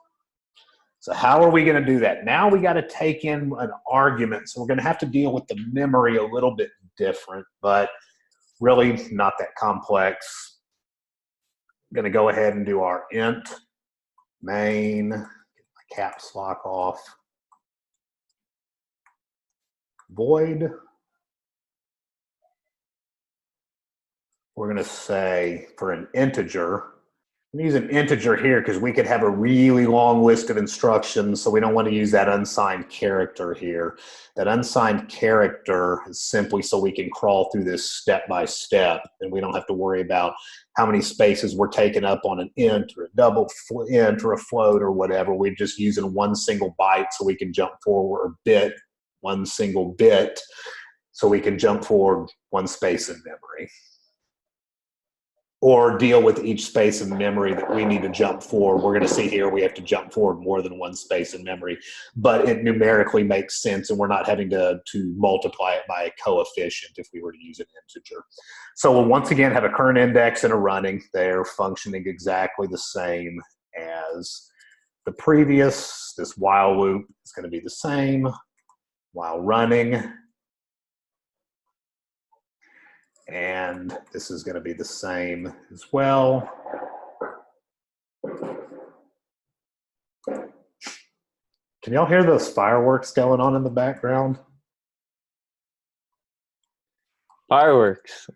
So how are we going to do that? Now we got to take in an argument. So we're going to have to deal with the memory a little bit different, but really not that complex. I'm going to go ahead and do our int main, get my caps lock off, void. We're going to say for an integer, I'm going to use an integer here because we could have a really long list of instructions, so we don't want to use that unsigned character here. That unsigned character is simply so we can crawl through this step by step, and we don't have to worry about how many spaces we're taking up on an int or a double int or a float or whatever. We're just using one single byte so we can jump forward, or bit, one single bit, so we can jump forward one space in memory. Or deal with each space in memory that we need to jump forward. We're going to see here we have to jump forward more than one space in memory, but it numerically makes sense, and we're not having to multiply it by a coefficient if we were to use an integer. So we'll once again have a current index and a running. They're functioning exactly the same as the previous. This while loop is going to be the same while running. And this is going to be the same as well. Can y'all hear those fireworks going on in the background? Fireworks.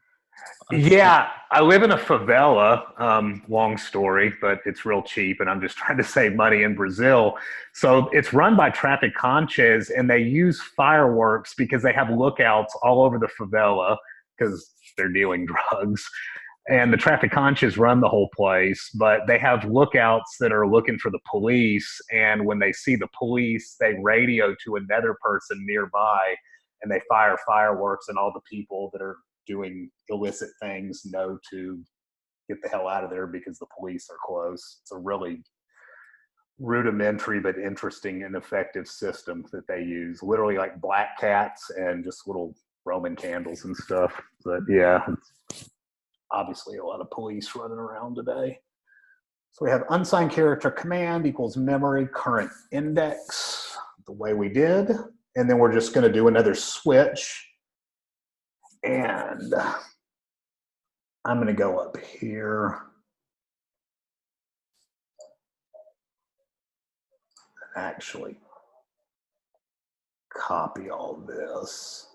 Yeah, I live in a favela. Long story, but it's real cheap, and I'm just trying to save money in Brazil. So it's run by Traficantes, and they use fireworks because they have lookouts all over the favela because they're dealing drugs. And the Traficantes run the whole place, but they have lookouts that are looking for the police. And when they see the police, they radio to another person nearby, and they fire fireworks, and all the people that are doing illicit things know to get the hell out of there because the police are close. It's a really rudimentary but interesting and effective system that they use. Literally like black cats and just little Roman candles and stuff. But yeah, it's obviously a lot of police running around today. So we have unsigned character command equals memory current index, the way we did. And then we're just going to do another switch. And I'm going to go up here and actually copy all this.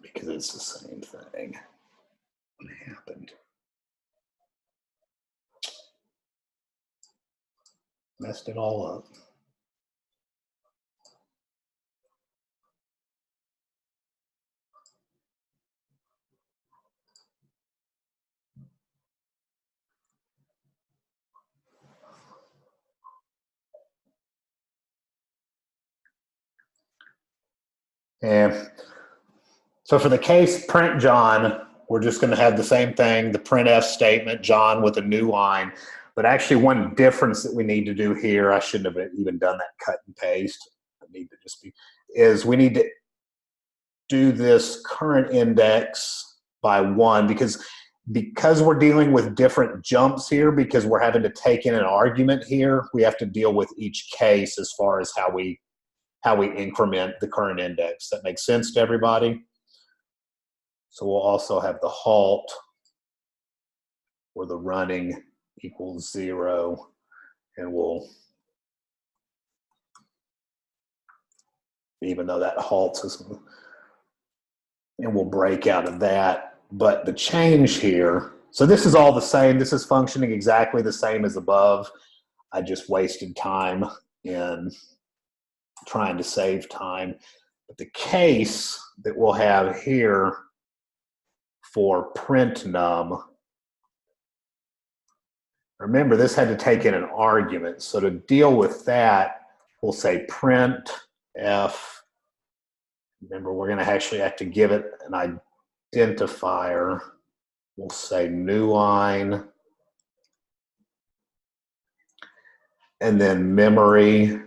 Because it's the same thing. What happened? Messed it all up. And so for the case print John, we're just going to have the same thing, the printf statement, John with a new line. But actually one difference that we need to do here, I shouldn't have even done that cut and paste. I need to just be, is we need to do this current index by 1 because we're dealing with different jumps here, because we're having to take in an argument here, we have to deal with each case as far as how we increment the current index. That makes sense to everybody? So we'll also have the halt or the running equals 0, and we'll, even though that halts us, and we'll break out of that. But the change here, so this is all the same. This is functioning exactly the same as above. I just wasted time in trying to save time. But the case that we'll have here for print num, remember this had to take in an argument. So to deal with that, we'll say print f. Remember, we're going to actually have to give it an identifier. We'll say new line, and then memory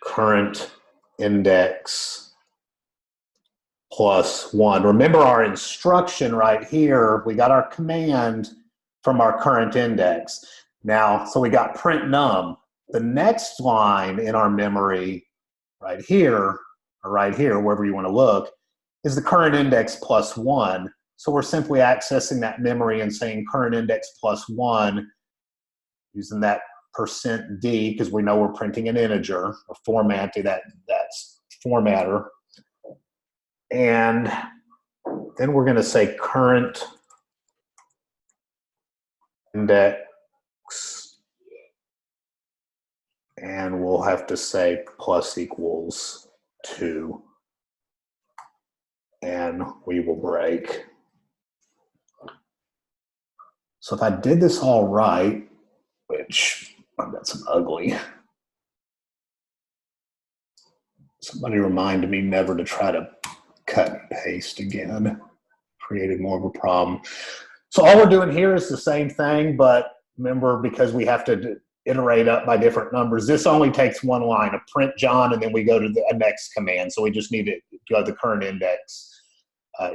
current index plus 1. Remember our instruction right here, we got our command from our current index. Now, so we got print num. The next line in our memory right here, or right here, wherever you want to look, is the current index plus 1. So we're simply accessing that memory and saying current index plus 1 using that %d, because we know we're printing an integer, or formatting that's formatter. And then we're going to say current index, and we'll have to say plus equals 2, and we will break. So if I did this all right, which I've got some ugly, somebody reminded me never to try to cut and paste again, created more of a problem. So all we're doing here is the same thing, but remember, because we have to iterate up by different numbers, this only takes one line, a print John, and then we go to the next command. So we just need to go to the current index,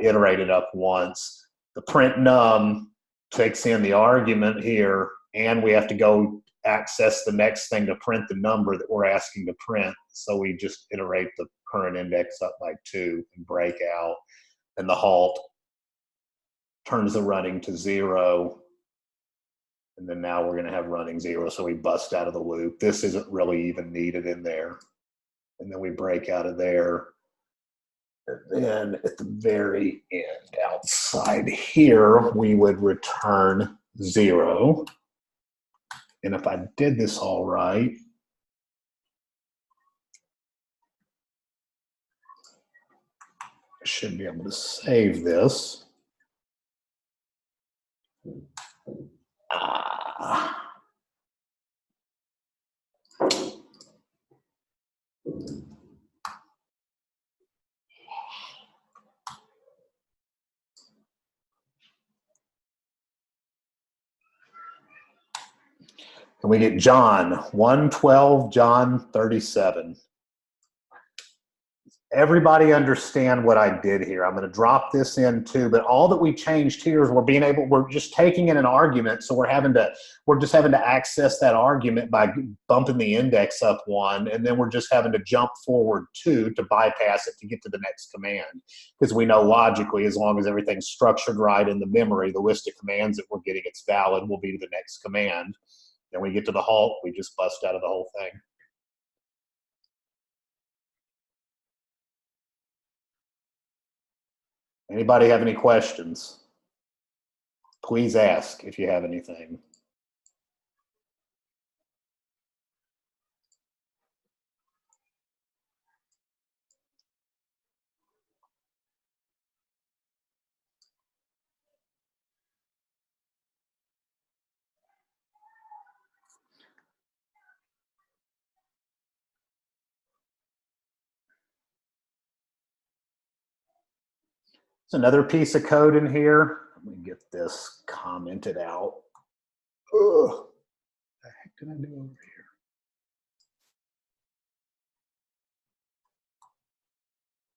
iterate it up once. The print num takes in the argument here, and we have to go access the next thing to print the number that we're asking to print. So we just iterate the current index up by 2 and break out. And the halt turns the running to 0. And then now we're going to have running 0. So we bust out of the loop. This isn't really even needed in there. And then we break out of there. And then at the very end, outside here, we would return 0. And if I did this all right, I should be able to save this. And we get John 112, John 37. Everybody understand what I did here. I'm going to drop this in too, but all that we changed here is we're just taking in an argument. So we're just having to access that argument by bumping the index up 1. And then we're just having to jump forward 2 to bypass it to get to the next command. Because we know logically, as long as everything's structured right in the memory, the list of commands that we're getting, it's valid, will be to the next command. Then we get to the halt, we just bust out of the whole thing. Anybody have any questions? Please ask if you have anything. There's another piece of code in here. Let me get this commented out. Ugh. What the heck did I do over here?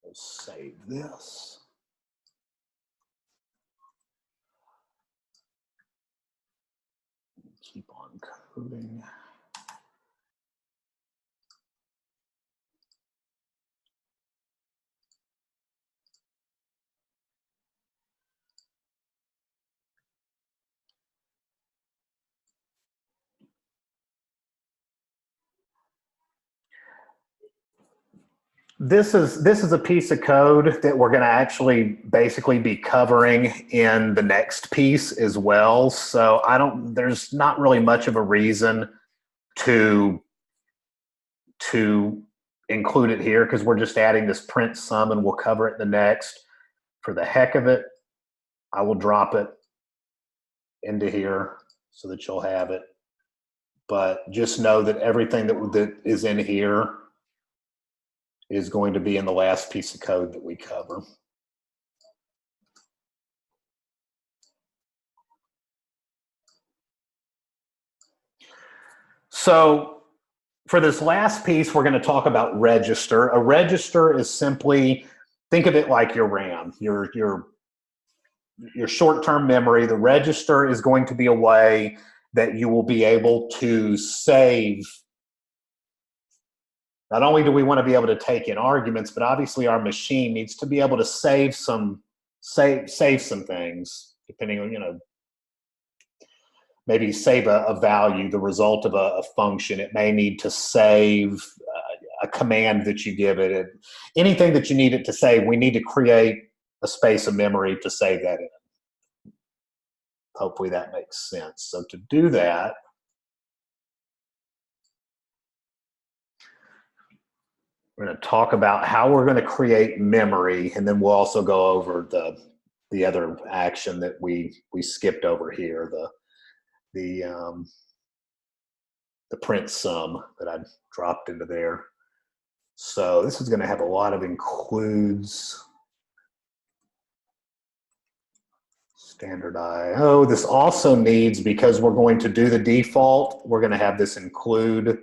Let's save this. Keep on coding. This is a piece of code that we're going to actually basically be covering in the next piece as well. So there's not really much of a reason to include it here because we're just adding this print sum and we'll cover it in the next. For the heck of it, I will drop it into here so that you'll have it. But just know that everything that is in here is going to be in the last piece of code that we cover. So for this last piece, we're going to talk about register. A register is simply, think of it like your RAM, your short-term memory. The register is going to be a way that you will be able to save. Not only do we want to be able to take in arguments, but obviously our machine needs to be able to save some things, depending on, maybe save a value, the result of a function. It may need to save a command that you give it. Anything that you need it to save, we need to create a space of memory to save that in. Hopefully that makes sense. So to do that, we're going to talk about how we're going to create memory, and then we'll also go over the other action that we skipped over here, the print sum that I dropped into there. So this is going to have a lot of includes. Standard IO. This also needs, because we're going to do the default, we're going to have this include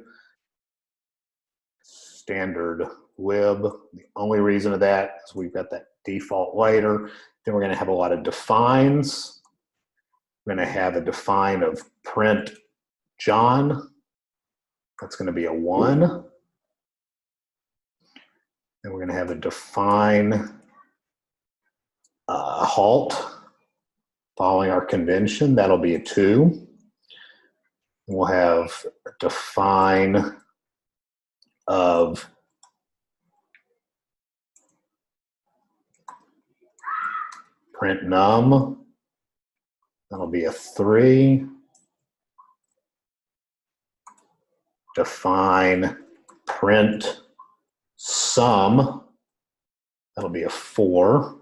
standard lib. The only reason of that is we've got that default later. Then we're going to have a lot of defines. We're going to have a define of print John. That's going to be a 1. Then we're going to have a define halt following our convention. That'll be a 2. We'll have a define of print num. That'll be a 3. Define print sum. That'll be a 4.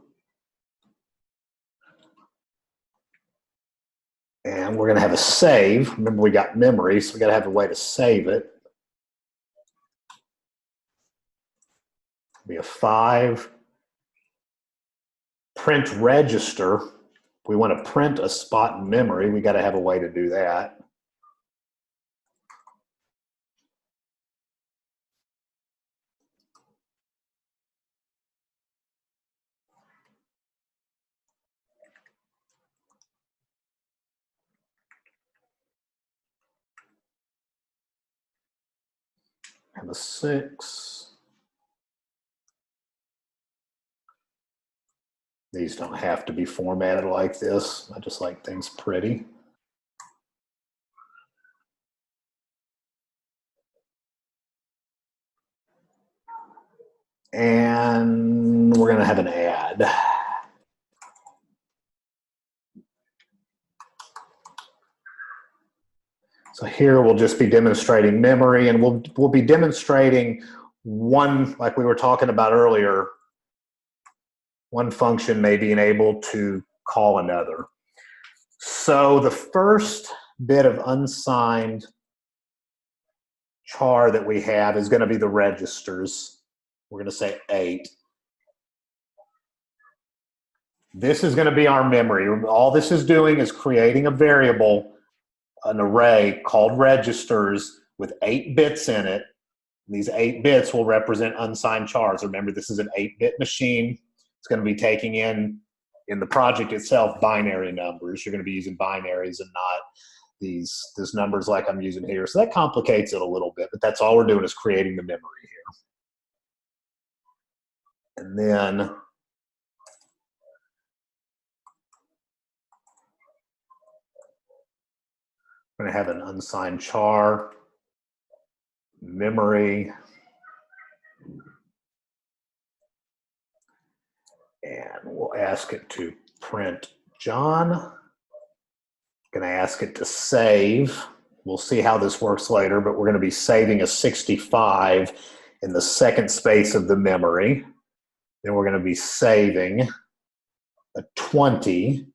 And we're going to have a save. Remember, we got memory, so we got to have a way to save it. It'll be a 5. Print register. If we want to print a spot in memory, we got to have a way to do that. Have a 6. These don't have to be formatted like this. I just like things pretty. And we're going to have an add. So here we'll just be demonstrating memory, and we'll be demonstrating one, like we were talking about earlier, one function may be enabled to call another. So the first bit of unsigned char that we have is going to be the registers. We're going to say 8. This is going to be our memory. All this is doing is creating a variable, an array called registers with 8 bits in it. These 8 bits will represent unsigned chars. Remember, this is an 8-bit machine. It's going to be taking in the project itself, binary numbers. You're going to be using binaries and not these numbers like I'm using here. So that complicates it a little bit, but that's all we're doing is creating the memory here. And then we're going to have an unsigned char, memory, and we'll ask it to print John. Going to ask it to save. We'll see how this works later, but we're going to be saving a 65 in the second space of the memory. Then we're going to be saving a 20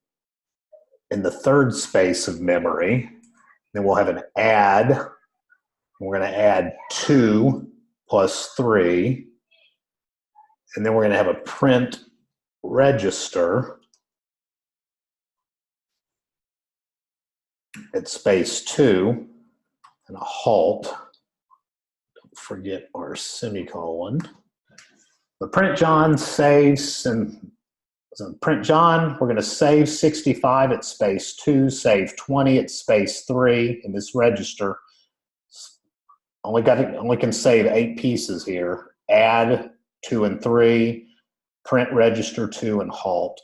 in the third space of memory. Then we'll have an add. We're going to add 2 plus 3. And then we're going to have a print register at space 2 and a halt. Don't forget our semicolon. The print John saves, and so print John, we're going to save 65 at space 2, save 20 at space 3 in this register. Only can save 8 pieces here. Add 2 and 3, print register 2, and halt.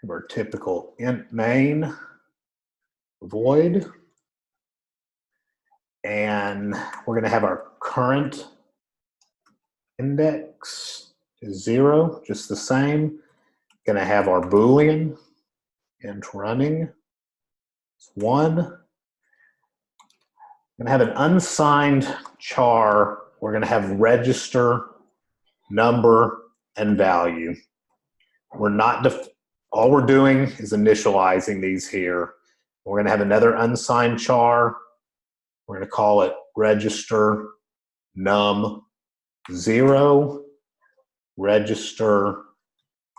Our typical int main void, and we're going to have our current index is 0, just the same. Going to have our boolean int running, it's 1. Going to have an unsigned char. We're going to have register, number, and value. We're not all we're doing is initializing these here. We're going to have another unsigned char. We're going to call it register num 0, register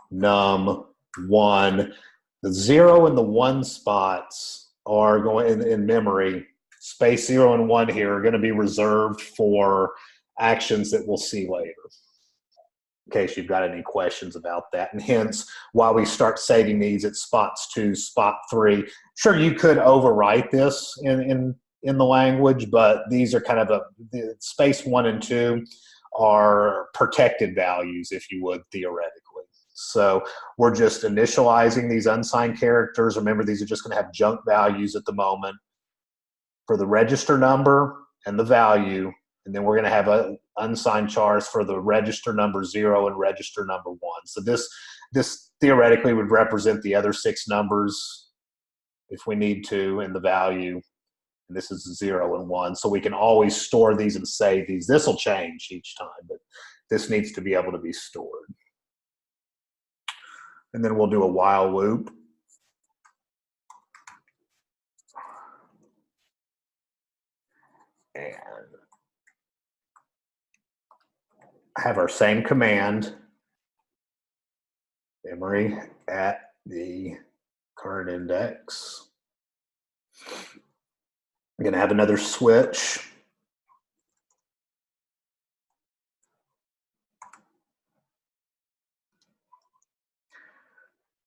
num 1. The 0 and the 1 spots are going in memory. Space 0 and 1 here are going to be reserved for actions that we'll see later. in case you've got any questions about that. And hence, while we start saving these at spots 2, spot 3, sure, you could overwrite this in the language, but these are kind of the space 1 and 2 are protected values, if you would, theoretically. So we're just initializing these unsigned characters. Remember, these are just going to have junk values at the moment for the register number and the value. And then we're going to have unsigned chars for the register number 0 and register number 1. So this theoretically would represent the other 6 numbers if we need to in the value. And this is 0 and 1. So we can always store these and save these. This will change each time, but this needs to be able to be stored. And then we'll do a while loop. And have our same command, memory at the current index. I'm going to have another switch.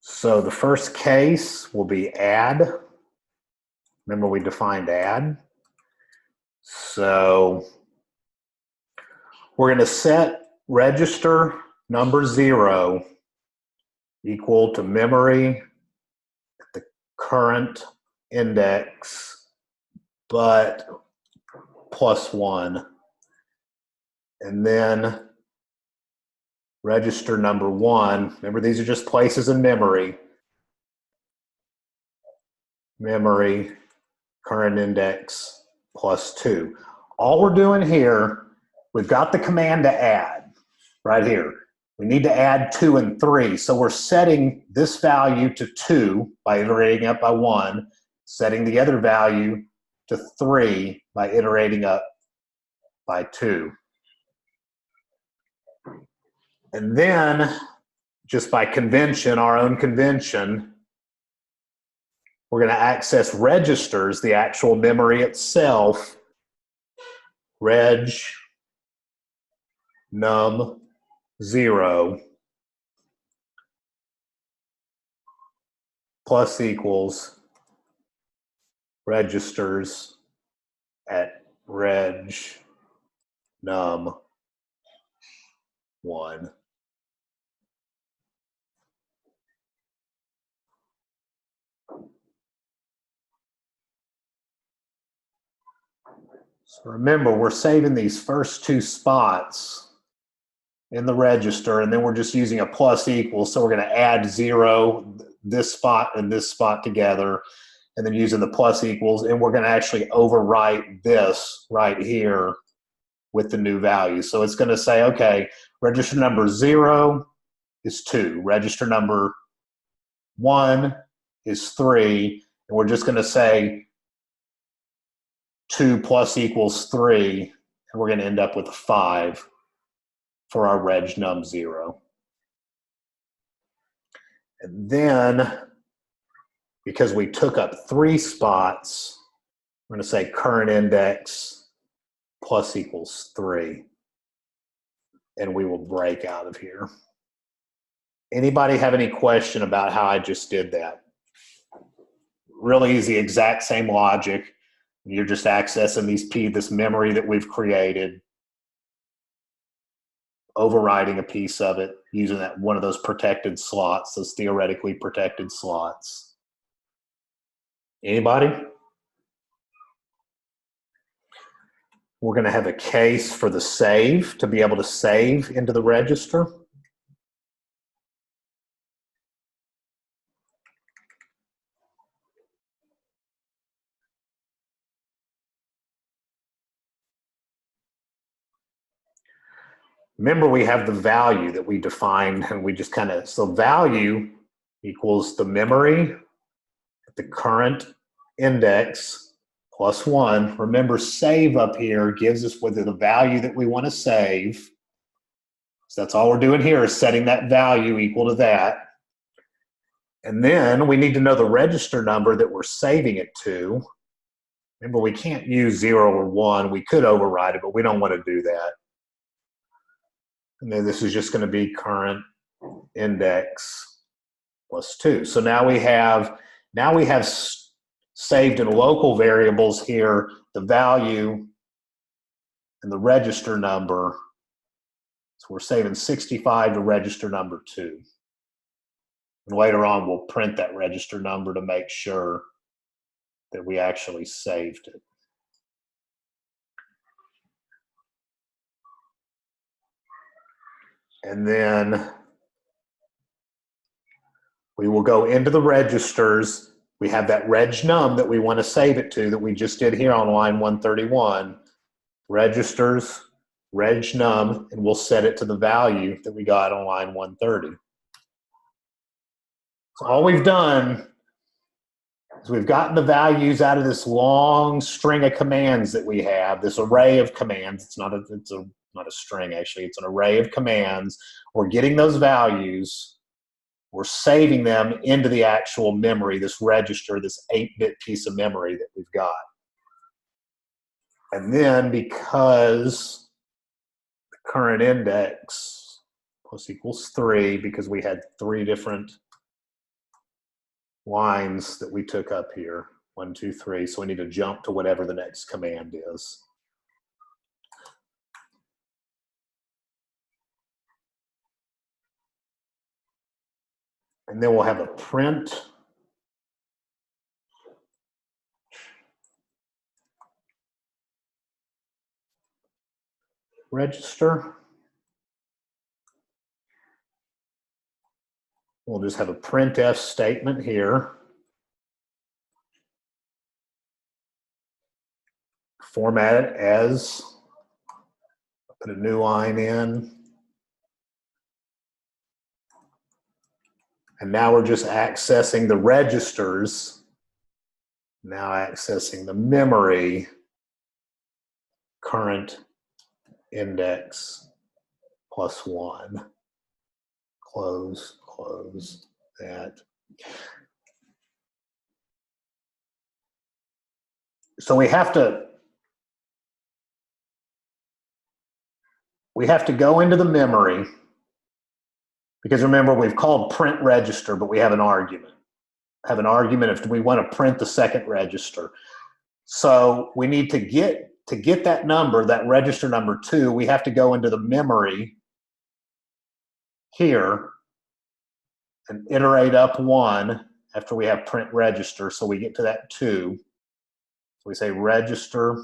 So the first case will be add. Remember, we defined add. So we're going to set register number 0 equal to memory at the current index, but +1. And then register number 1, remember these are just places in memory. Memory, current index, +2. All we're doing here, we've got the command to add right here. We need to add 2 and 3. So we're setting this value to 2 by iterating up by 1, setting the other value to 3 by iterating up by 2. And then, just by convention, our own convention, we're going to access registers, the actual memory itself, reg num 0 plus equals registers at reg num 1. So remember, we're saving these first 2 spots in the register, and then we're just using a plus equal. So we're going to add 0, this spot and this spot together, and then using the plus equals, and we're going to actually overwrite this right here with the new value. So it's going to say, okay, register number 0 is 2, register number 1 is 3, and we're just going to say 2 plus equals 3, and we're going to end up with a 5 for our reg num 0. And then, because we took up 3 spots, we're going to say current index plus equals 3, and we will break out of here. Anybody have any question about how I just did that? Really easy, exact same logic. You're just accessing this memory that we've created, overriding a piece of it using that one of those protected slots, those theoretically protected slots. Anybody? We're going to have a case for the save to be able to save into the register. Remember, we have the value that we defined, and we just kind of, so value equals the memory at the current index plus 1. Remember, save up here gives us whether the value that we want to save. So that's all we're doing here is setting that value equal to that. And then we need to know the register number that we're saving it to. Remember, we can't use 0 or 1. We could override it, but we don't want to do that. And then this is just going to be current index plus 2. So now we have saved in local variables here the value and the register number. So we're saving 65 to register number 2. And later on, we'll print that register number to make sure that we actually saved it. And then we will go into the registers. We have that reg num that we want to save it to that we just did here on line 131. Registers, reg num, and we'll set it to the value that we got on line 130. So all we've done is we've gotten the values out of this long string of commands that we have, this array of commands. It's not a string, actually. It's an array of commands. We're getting those values. We're saving them into the actual memory, this register, this 8-bit piece of memory that we've got. And then because the current index plus equals 3, because we had 3 different lines that we took up here, 1, 2, 3, so we need to jump to whatever the next command is. And then we'll have a print register. We'll just have a printf statement here. Format it as, put a new line in. And now we're just accessing the registers, now accessing the memory, current index plus 1. Close that. So we have to go into the memory, because remember, we've called print register, but we have an argument. If we want to print the second register. So we need to get that number, that register number 2, we have to go into the memory here and iterate up 1 after we have print register, so we get to that 2. So we say register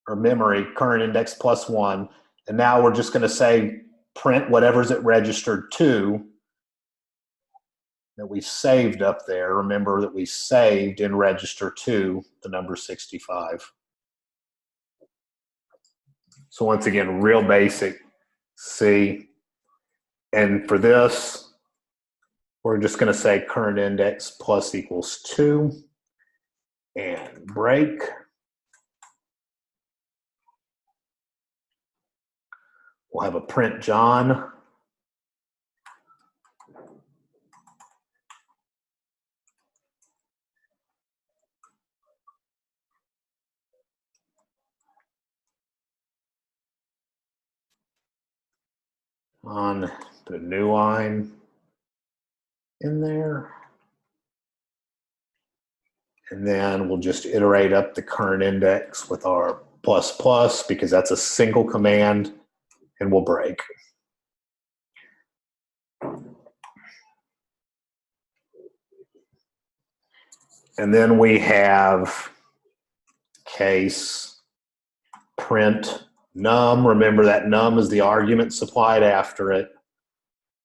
or memory current index plus 1, and now we're just going to say print whatever's at register 2 that we saved up there. Remember that we saved in register 2 the number 65. So once again, real basic C. And for this, we're just going to say current index plus equals 2 and break. We'll have a print John. Put a new line in there. And then we'll just iterate up the current index with our plus plus, because that's a single command, and we'll break. And then we have case print num. Remember that num is the argument supplied after it.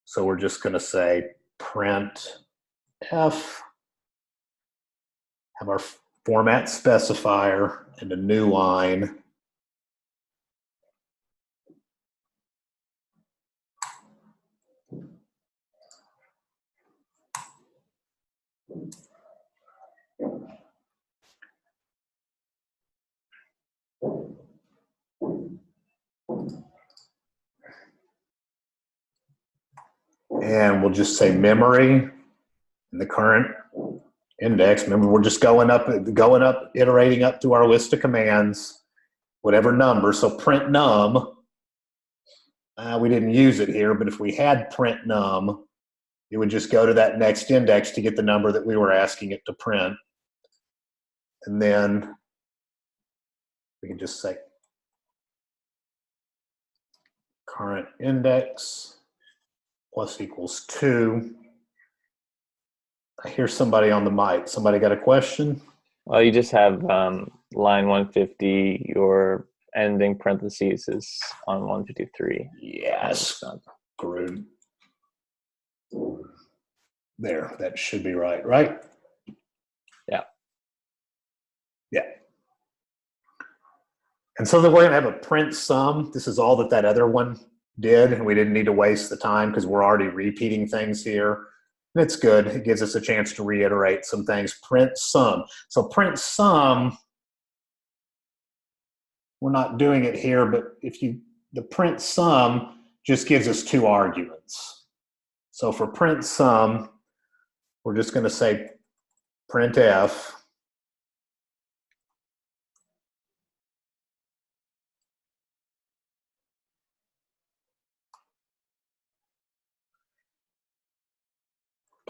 So we're just going to say print f, have our format specifier and a new line. And we'll just say memory in the current index. Remember, we're just going up, iterating up through our list of commands, whatever number. So print num, We didn't use it here, but if we had print num, it would just go to that next index to get the number that we were asking it to print. And then we can just say current index plus equals 2. I hear somebody on the mic. Somebody got a question? Well, you just have line 150, your ending parentheses is on 153. Yes. Screwed. There, that should be right, right? Yeah. Yeah. And so then we're going to have a print sum. This is all that that other one did, and we didn't need to waste the time because we're already repeating things here. And it's good. It gives us a chance to reiterate some things. Print sum. So print sum, we're not doing it here, but the print sum just gives us 2 arguments. So for print sum, we're just going to say printf.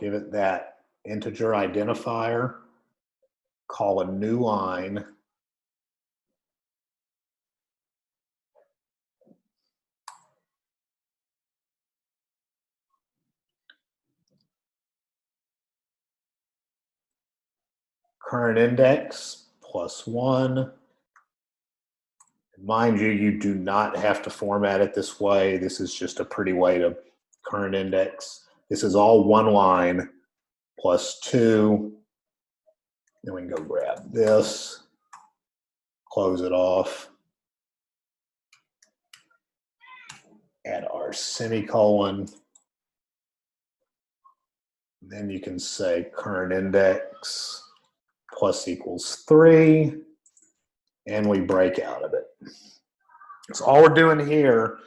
Give it that integer identifier, call a new line, current index plus 1. Mind you, you do not have to format it this way. This is just a pretty way to current index. This is all one line plus 2. Then we can go grab this, close it off, add our semicolon. Then you can say current index plus equals 3, and we break out of it. So all we're doing here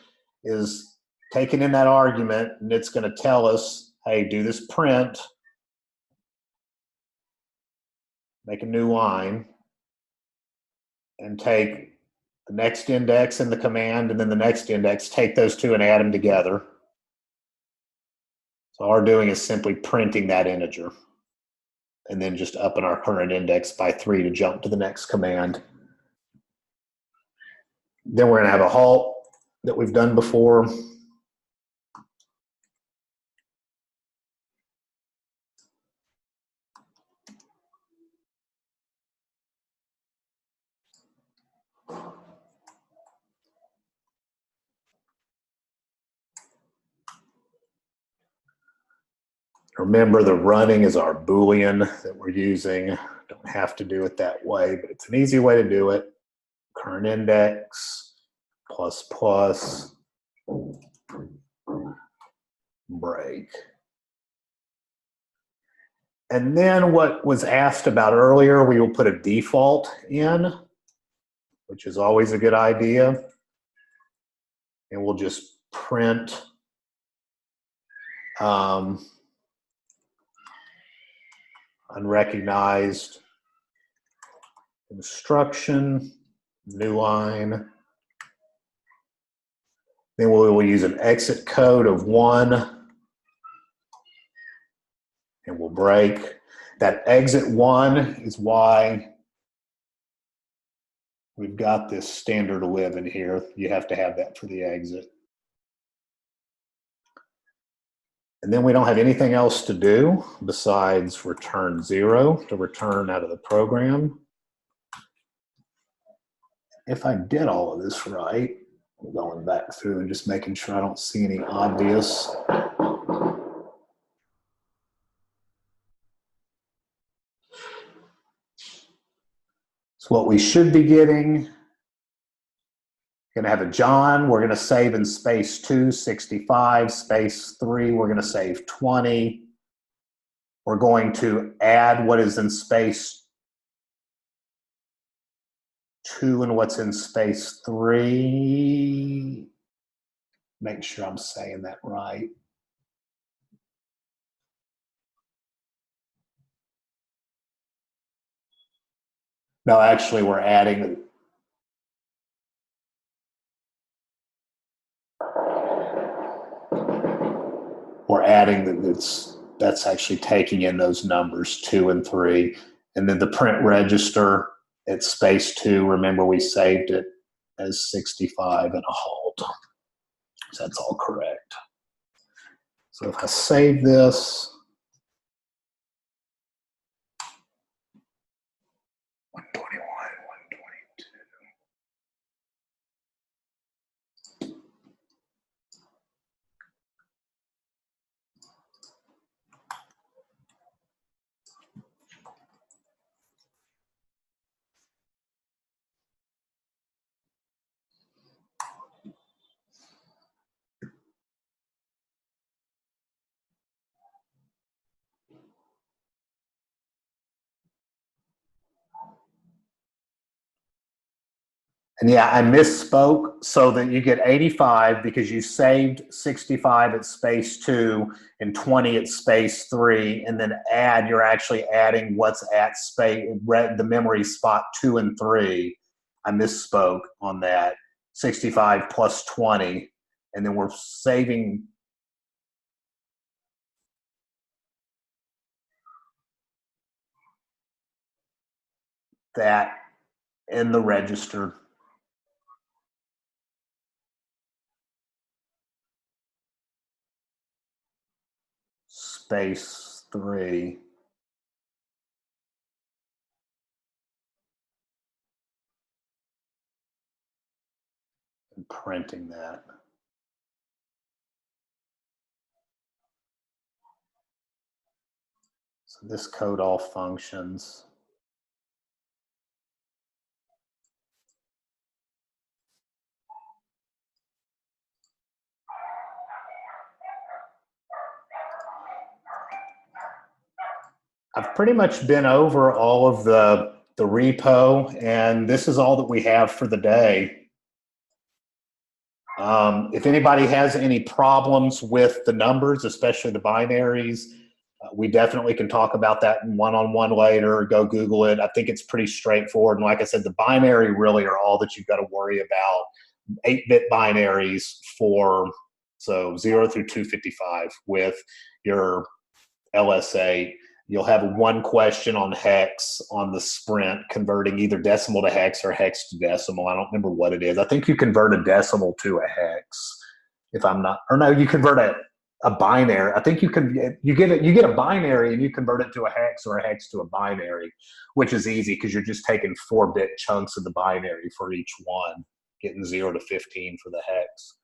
is taking in that argument, and it's going to tell us, hey, do this print, make a new line, and take the next index in the command and then the next index, take those 2 and add them together. So all we're doing is simply printing that integer and then just upping our current index by 3 to jump to the next command. Then we're going to have a halt that we've done before. Remember, the running is our Boolean that we're using. Don't have to do it that way, but it's an easy way to do it. Current index plus plus break. And then what was asked about earlier, we will put a default in, which is always a good idea. And we'll just print unrecognized instruction, new line. Then we will use an exit code of 1, and we'll break. That exit 1 is why we've got this standard lib in here. You have to have that for the exit. And then we don't have anything else to do besides return 0 to return out of the program. If I did all of this right, I'm going back through and just making sure I don't see any obvious. So what we should be getting, going to have a John, we're going to save in space 2, 65, space 3, we're going to save 20. We're going to add what is in space 2 and what's in space 3. Make sure I'm saying that right. No, actually, we're adding. adding that's actually taking in those numbers 2 and 3. And then the print register at space 2, remember we saved it as 65 and a halt. So that's all correct. So if I save this, 121, 122. And yeah, I misspoke, so that you get 85 because you saved 65 at space 2 and 20 at space 3, and then add, you're actually adding what's at space, the memory spot 2 and 3. I misspoke on that. 65 plus 20, and then we're saving that in the register. Space 3. And printing that. So this code all functions. I've pretty much been over all of the repo, and this is all that we have for the day. If anybody has any problems with the numbers, especially the binaries, we definitely can talk about that in one-on-one later. Go Google it. I think it's pretty straightforward. And like I said, the binary really are all that you've got to worry about. 8-bit binaries for, so 0 through 255 with your LSA. You'll have one question on hex on the sprint, converting either decimal to hex or hex to decimal. I don't remember what it is. I think you convert a decimal to a hex, if I'm not, or no, you convert a binary. I think you get a binary and you convert it to a hex or a hex to a binary, which is easy because you're just taking 4-bit chunks of the binary for each one, getting 0 to 15 for the hex.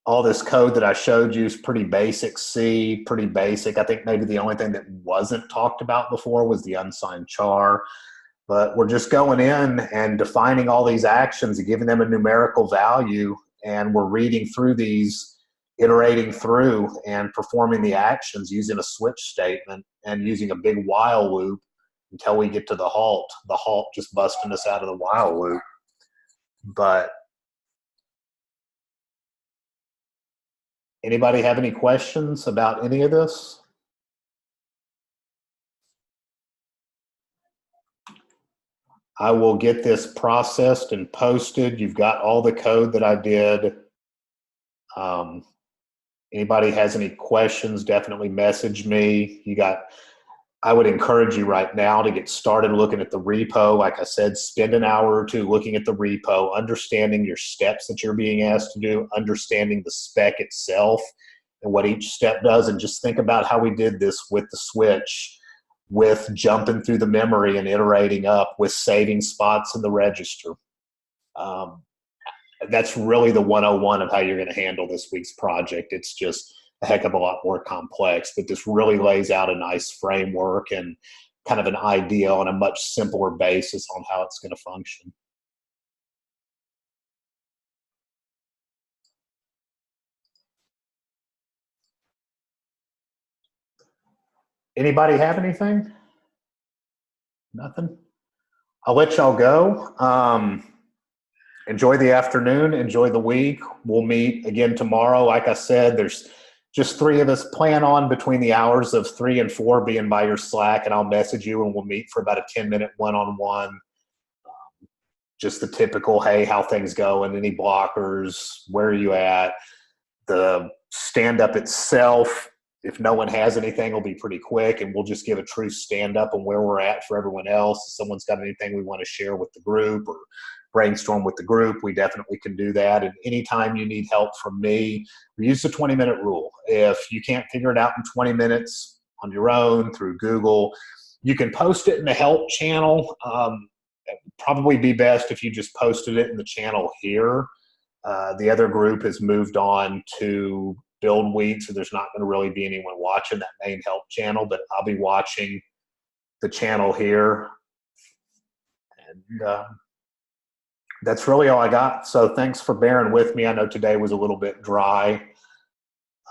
All this code that I showed you is pretty basic C, pretty basic. I think maybe the only thing that wasn't talked about before was the unsigned char. But we're just going in and defining all these actions and giving them a numerical value, and we're reading through these, iterating through and performing the actions using a switch statement and using a big while loop until we get to the halt. The halt just busting us out of the while loop. But anybody have any questions about any of this? I will get this processed and posted. You've got all the code that I did. Anybody has any questions, definitely message me. I would encourage you right now to get started looking at the repo. Like I said, spend an hour or two looking at the repo, understanding your steps that you're being asked to do, understanding the spec itself and what each step does, and just think about how we did this with the switch, with jumping through the memory and iterating up, with saving spots in the register. That's really the 101 of how you're going to handle this week's project. It's just a heck of a lot more complex, but this really lays out a nice framework and kind of an idea on a much simpler basis on how it's going to function. Anybody have anything? Nothing? I'll let y'all go. Enjoy the afternoon, enjoy the week. We'll meet again tomorrow. Like I said, there's just 3 of us. Plan on between the hours of 3 and 4 being by your Slack, and I'll message you and we'll meet for about a 10-minute one-on-one. Just the typical, hey, how things going, any blockers, where are you at? The stand-up itself, if no one has anything, will be pretty quick, and we'll just give a true stand-up on where we're at for everyone else. If someone's got anything we want to share with the group or brainstorm with the group, we definitely can do that. And anytime you need help from me, we use the 20-minute rule. If you can't figure it out in 20 minutes on your own through Google, you can post it in the help channel. It would probably be best if you just posted it in the channel here. The other group has moved on to Build Week, so there's not going to really be anyone watching that main help channel, but I'll be watching the channel here. And that's really all I got. So thanks for bearing with me. I know today was a little bit dry.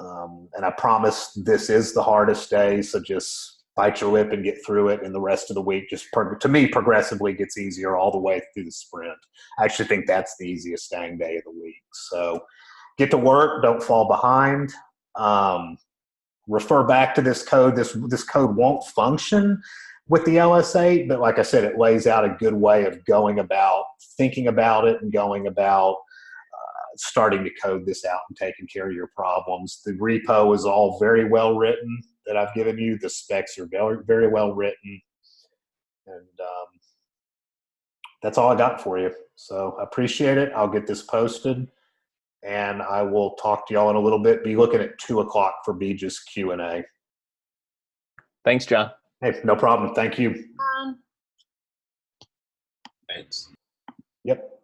And I promise this is the hardest day, so just bite your lip and get through it. And the rest of the week, just to me, progressively gets easier all the way through the sprint. I actually think that's the easiest dang day of the week. So get to work. Don't fall behind. Refer back to this code. This code won't function with the LS8, but like I said, it lays out a good way of going about thinking about it and going about starting to code this out and taking care of your problems. The repo is all very well written that I've given you. The specs are very, very well written. And that's all I got for you. So I appreciate it. I'll get this posted, and I will talk to y'all in a little bit. Be looking at 2 o'clock for Beej's Q&A. Thanks, John. Hey, no problem. Thank you. Thanks. Yep.